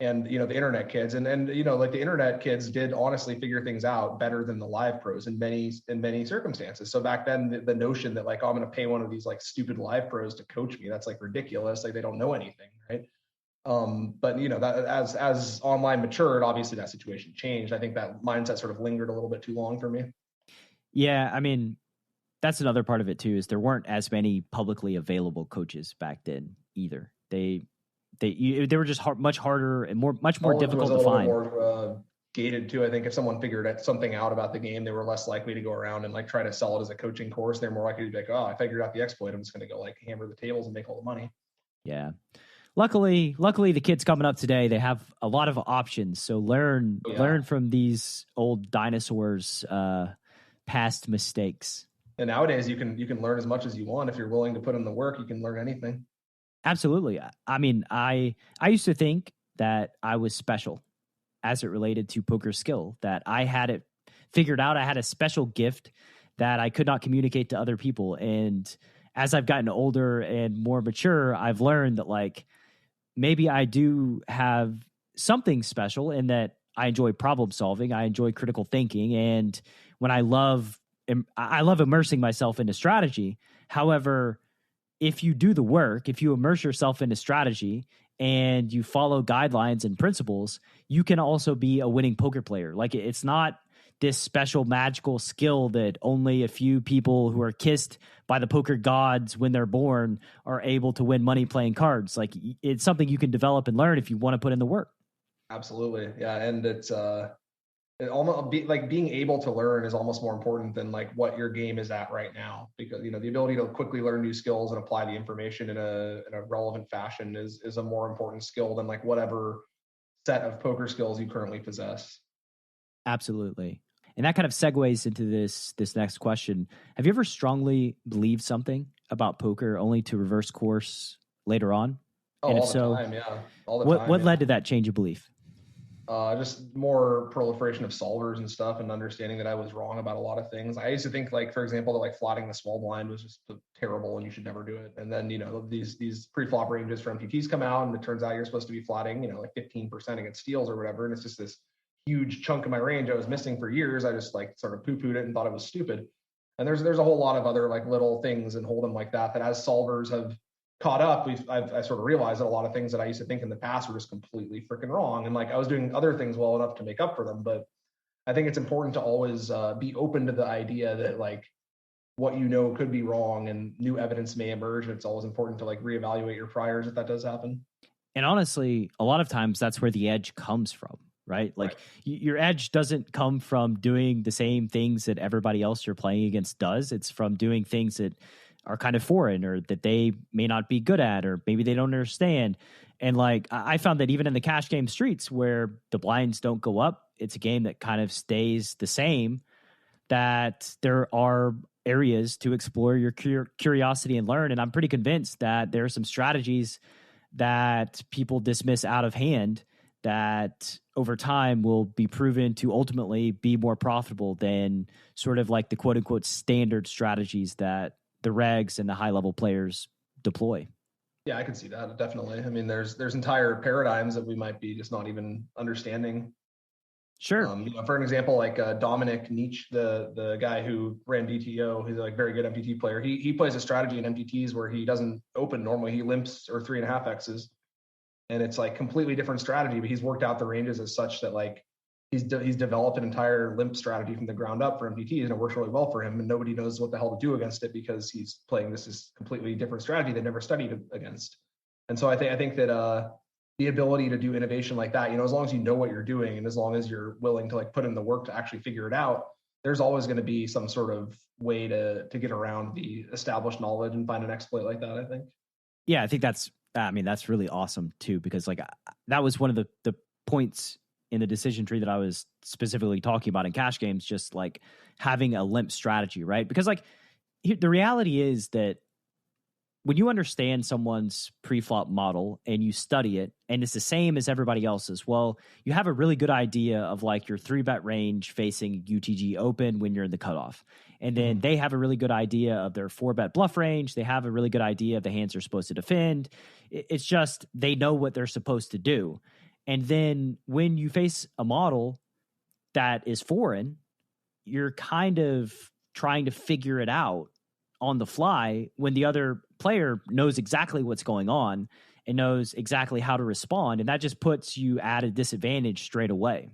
and, the internet kids. And like the internet kids did honestly figure things out better than the live pros in many circumstances. So back then, the notion that like, oh, I'm going to pay one of these like stupid live pros to coach me, that's like ridiculous. Like, they don't know anything, right? But that as online matured, obviously that situation changed. I think that mindset sort of lingered a little bit too long for me. Yeah, I mean, that's another part of it too, is there weren't as many publicly available coaches back then either. They were just much harder and much more difficult to find. More gated too. I think if someone figured something out about the game, they were less likely to go around and like try to sell it as a coaching course. They're more likely to be like, oh, I figured out the exploit, I'm just going to go like hammer the tables and make all the money. Yeah. Luckily, the kids coming up today, they have a lot of options. So learn from these old dinosaurs' past mistakes. And nowadays, you can learn as much as you want. If you're willing to put in the work, you can learn anything. Absolutely. I mean, I used to think that I was special as it related to poker skill, that I had it figured out. I had a special gift that I could not communicate to other people. And as I've gotten older and more mature, I've learned that, like, maybe I do have something special in that I enjoy problem solving. I enjoy critical thinking. And when I love immersing myself into strategy. However, if you do the work, if you immerse yourself into strategy and you follow guidelines and principles, you can also be a winning poker player. Like, it's not this special magical skill that only a few people who are kissed by the poker gods when they're born are able to win money playing cards. Like, it's something you can develop and learn if you want to put in the work. Absolutely. Yeah. And it's like being able to learn is almost more important than like what your game is at right now, because, the ability to quickly learn new skills and apply the information in a relevant fashion is a more important skill than like whatever set of poker skills you currently possess. Absolutely. And that kind of segues into this next question. Have you ever strongly believed something about poker only to reverse course later on? Oh, and if so, time, yeah. All the time. What led to that change of belief? Just more proliferation of solvers and stuff, and understanding that I was wrong about a lot of things. I used to think, like, for example, that like flatting the small blind was just terrible and you should never do it. And then, these pre-flop ranges for MTTs come out, and it turns out you're supposed to be flatting, like 15% against steals or whatever. And it's just this huge chunk of my range I was missing for years. I just like sort of poo-pooed it and thought it was stupid. And there's a whole lot of other like little things in Hold'em like that as solvers have caught up, I sort of realized that a lot of things that I used to think in the past were just completely freaking wrong. And like I was doing other things well enough to make up for them. But I think it's important to always be open to the idea that like what you know could be wrong and new evidence may emerge. And it's always important to like reevaluate your priors if that does happen. And honestly, a lot of times that's where the edge comes from, right? Like your edge doesn't come from doing the same things that everybody else you're playing against does. It's from doing things that are kind of foreign or that they may not be good at, or maybe they don't understand. And like, I found that even in the cash game streets where the blinds don't go up, it's a game that kind of stays the same, that there are areas to explore your curiosity and learn. And I'm pretty convinced that there are some strategies that people dismiss out of hand that over time will be proven to ultimately be more profitable than sort of like the quote unquote standard strategies that the regs and the high level players deploy. Yeah, I can see that. Definitely. I mean, there's entire paradigms that we might be just not even understanding. Sure. For an example, like Dominic Nietzsche, the guy who ran DTO, he's a like very good MTT player. He plays a strategy in MTTs where he doesn't open normally. He limps or 3.5Xs, and it's like completely different strategy. But he's worked out the ranges as such that like he's developed an entire limp strategy from the ground up for MTTs, and it works really well for him. And nobody knows what the hell to do against it because he's playing this completely different strategy they never studied against. And so I think that the ability to do innovation like that, as long as you know what you're doing and as long as you're willing to like put in the work to actually figure it out, there's always going to be some sort of way to get around the established knowledge and find an exploit like that, I think. Yeah, I think that's really awesome too, because like that was one of the points in the decision tree that I was specifically talking about in cash games, just like having a limp strategy, right? Because like the reality is that when you understand someone's pre-flop model and you study it and it's the same as everybody else's, well, you have a really good idea of like your 3-bet range facing UTG open when you're in the cutoff. And then they have a really good idea of their 4-bet bluff range. They have a really good idea of the hands they're supposed to defend. It's just they know what they're supposed to do. And then when you face a model that is foreign, you're kind of trying to figure it out on the fly when the other player knows exactly what's going on and knows exactly how to respond. And that just puts you at a disadvantage straight away.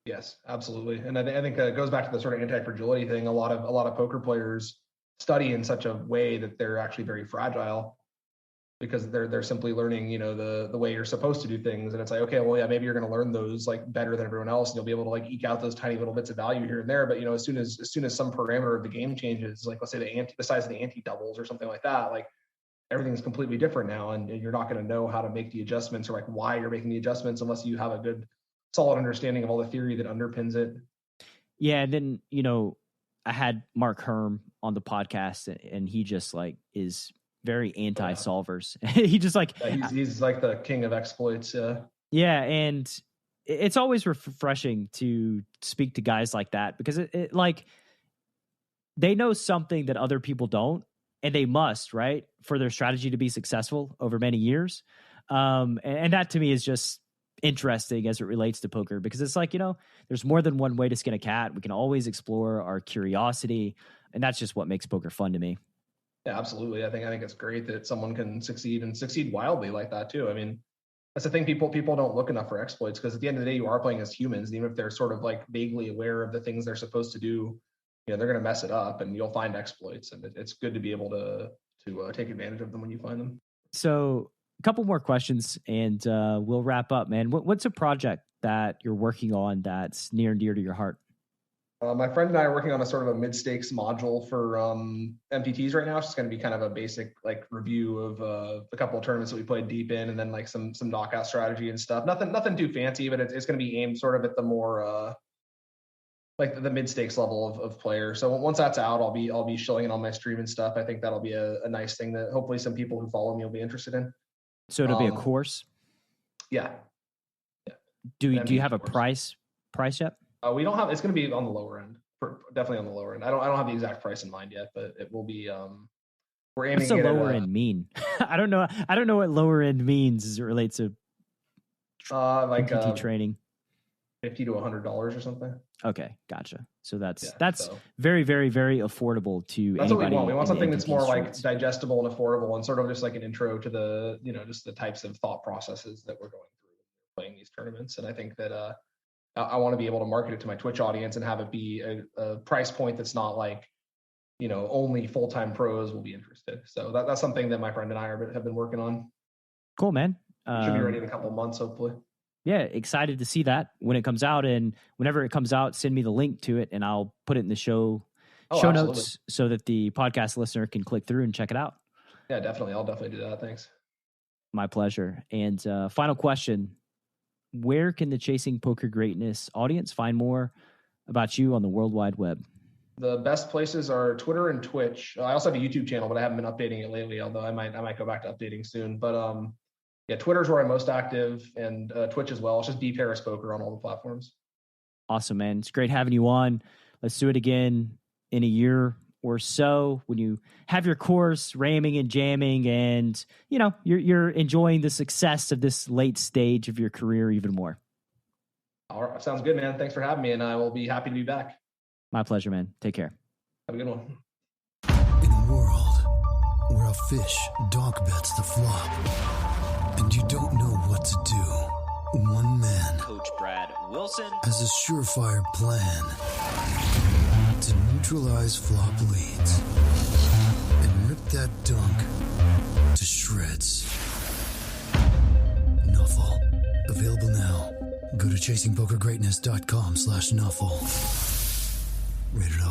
Yes, absolutely. And I think it goes back to the sort of anti-fragility thing. A lot of poker players study in such a way that they're actually very fragile because they're simply learning, the way you're supposed to do things. And it's like, okay, well, yeah, maybe you're going to learn those like better than everyone else. And you'll be able to like eke out those tiny little bits of value here and there. But, as soon as some parameter of the game changes, like let's say the size of the ante doubles or something like that, like everything's completely different now. And you're not going to know how to make the adjustments or like why you're making the adjustments unless you have a good solid understanding of all the theory that underpins it. Yeah. And then, I had Mark Herm on the podcast and he just like is very anti-solvers. He just like he's like the king of exploits. Yeah, and it's always refreshing to speak to guys like that because it like they know something that other people don't, and they must, right, for their strategy to be successful over many years. And that to me is just interesting as it relates to poker because it's like, there's more than one way to skin a cat. We can always explore our curiosity, and that's just what makes poker fun to me. Yeah, absolutely. I think it's great that someone can succeed and succeed wildly like that too. I mean, that's the thing. People don't look enough for exploits because at the end of the day, you are playing as humans. And even if they're sort of like vaguely aware of the things they're supposed to do, they're going to mess it up, and you'll find exploits. And it's good to be able to take advantage of them when you find them. So, a couple more questions, and we'll wrap up, man. What's a project that you're working on that's near and dear to your heart? My friend and I are working on a sort of a mid-stakes module for MTTs right now. It's just going to be kind of a basic like review of a couple of tournaments that we played deep in, and then like some knockout strategy and stuff. Nothing too fancy, but it's going to be aimed sort of at the more like the mid-stakes level of player. So once that's out, I'll be showing it on my stream and stuff. I think that'll be a nice thing that hopefully some people who follow me will be interested in. So it'll be a course. Yeah. Do you have a price yet? We don't have. It's going to be on the lower end. Definitely on the lower end. I don't have the exact price in mind yet, but it will be. We're aiming. What's the lower end mean? I don't know what lower end means as it relates to like MTT training. $50 to $100 or something. Okay, gotcha. So that's so very, very, very affordable to that's what we anybody. want. We want something that's more like streets. digestible and affordable, and sort of just like an intro to the, just the types of thought processes that we're going through playing these tournaments. And I think that I want to be able to market it to my Twitch audience and have it be a price point that's not like, only full-time pros will be interested. So that's something that my friend and I have been working on. Cool, man. Should be ready in a couple of months, hopefully. Yeah, excited to see that when it comes out. And whenever it comes out, send me the link to it and I'll put it in the show notes so that the podcast listener can click through and check it out. Yeah, definitely. I'll definitely do that. Thanks. My pleasure. And final question, where can the Chasing Poker Greatness audience find more about you on the World Wide Web? The best places are Twitter and Twitch. I also have a YouTube channel, but I haven't been updating it lately, although I might go back to updating soon. But yeah, Twitter's where I'm most active, and Twitch as well. It's just Paris Poker on all the platforms. Awesome, man. It's great having you on. Let's do it again in a year or so when you have your course ramming and jamming and, you're enjoying the success of this late stage of your career even more. All right. Sounds good, man. Thanks for having me, and I will be happy to be back. My pleasure, man. Take care. Have a good one. In a world where a fish dog bets the flop, and you don't know what to do, one man, Coach Brad Wilson, has a surefire plan to neutralize flop leads and rip that dunk to shreds. Nuffle. Available now. Go to chasingpokergreatness.com/Nuffle. Rated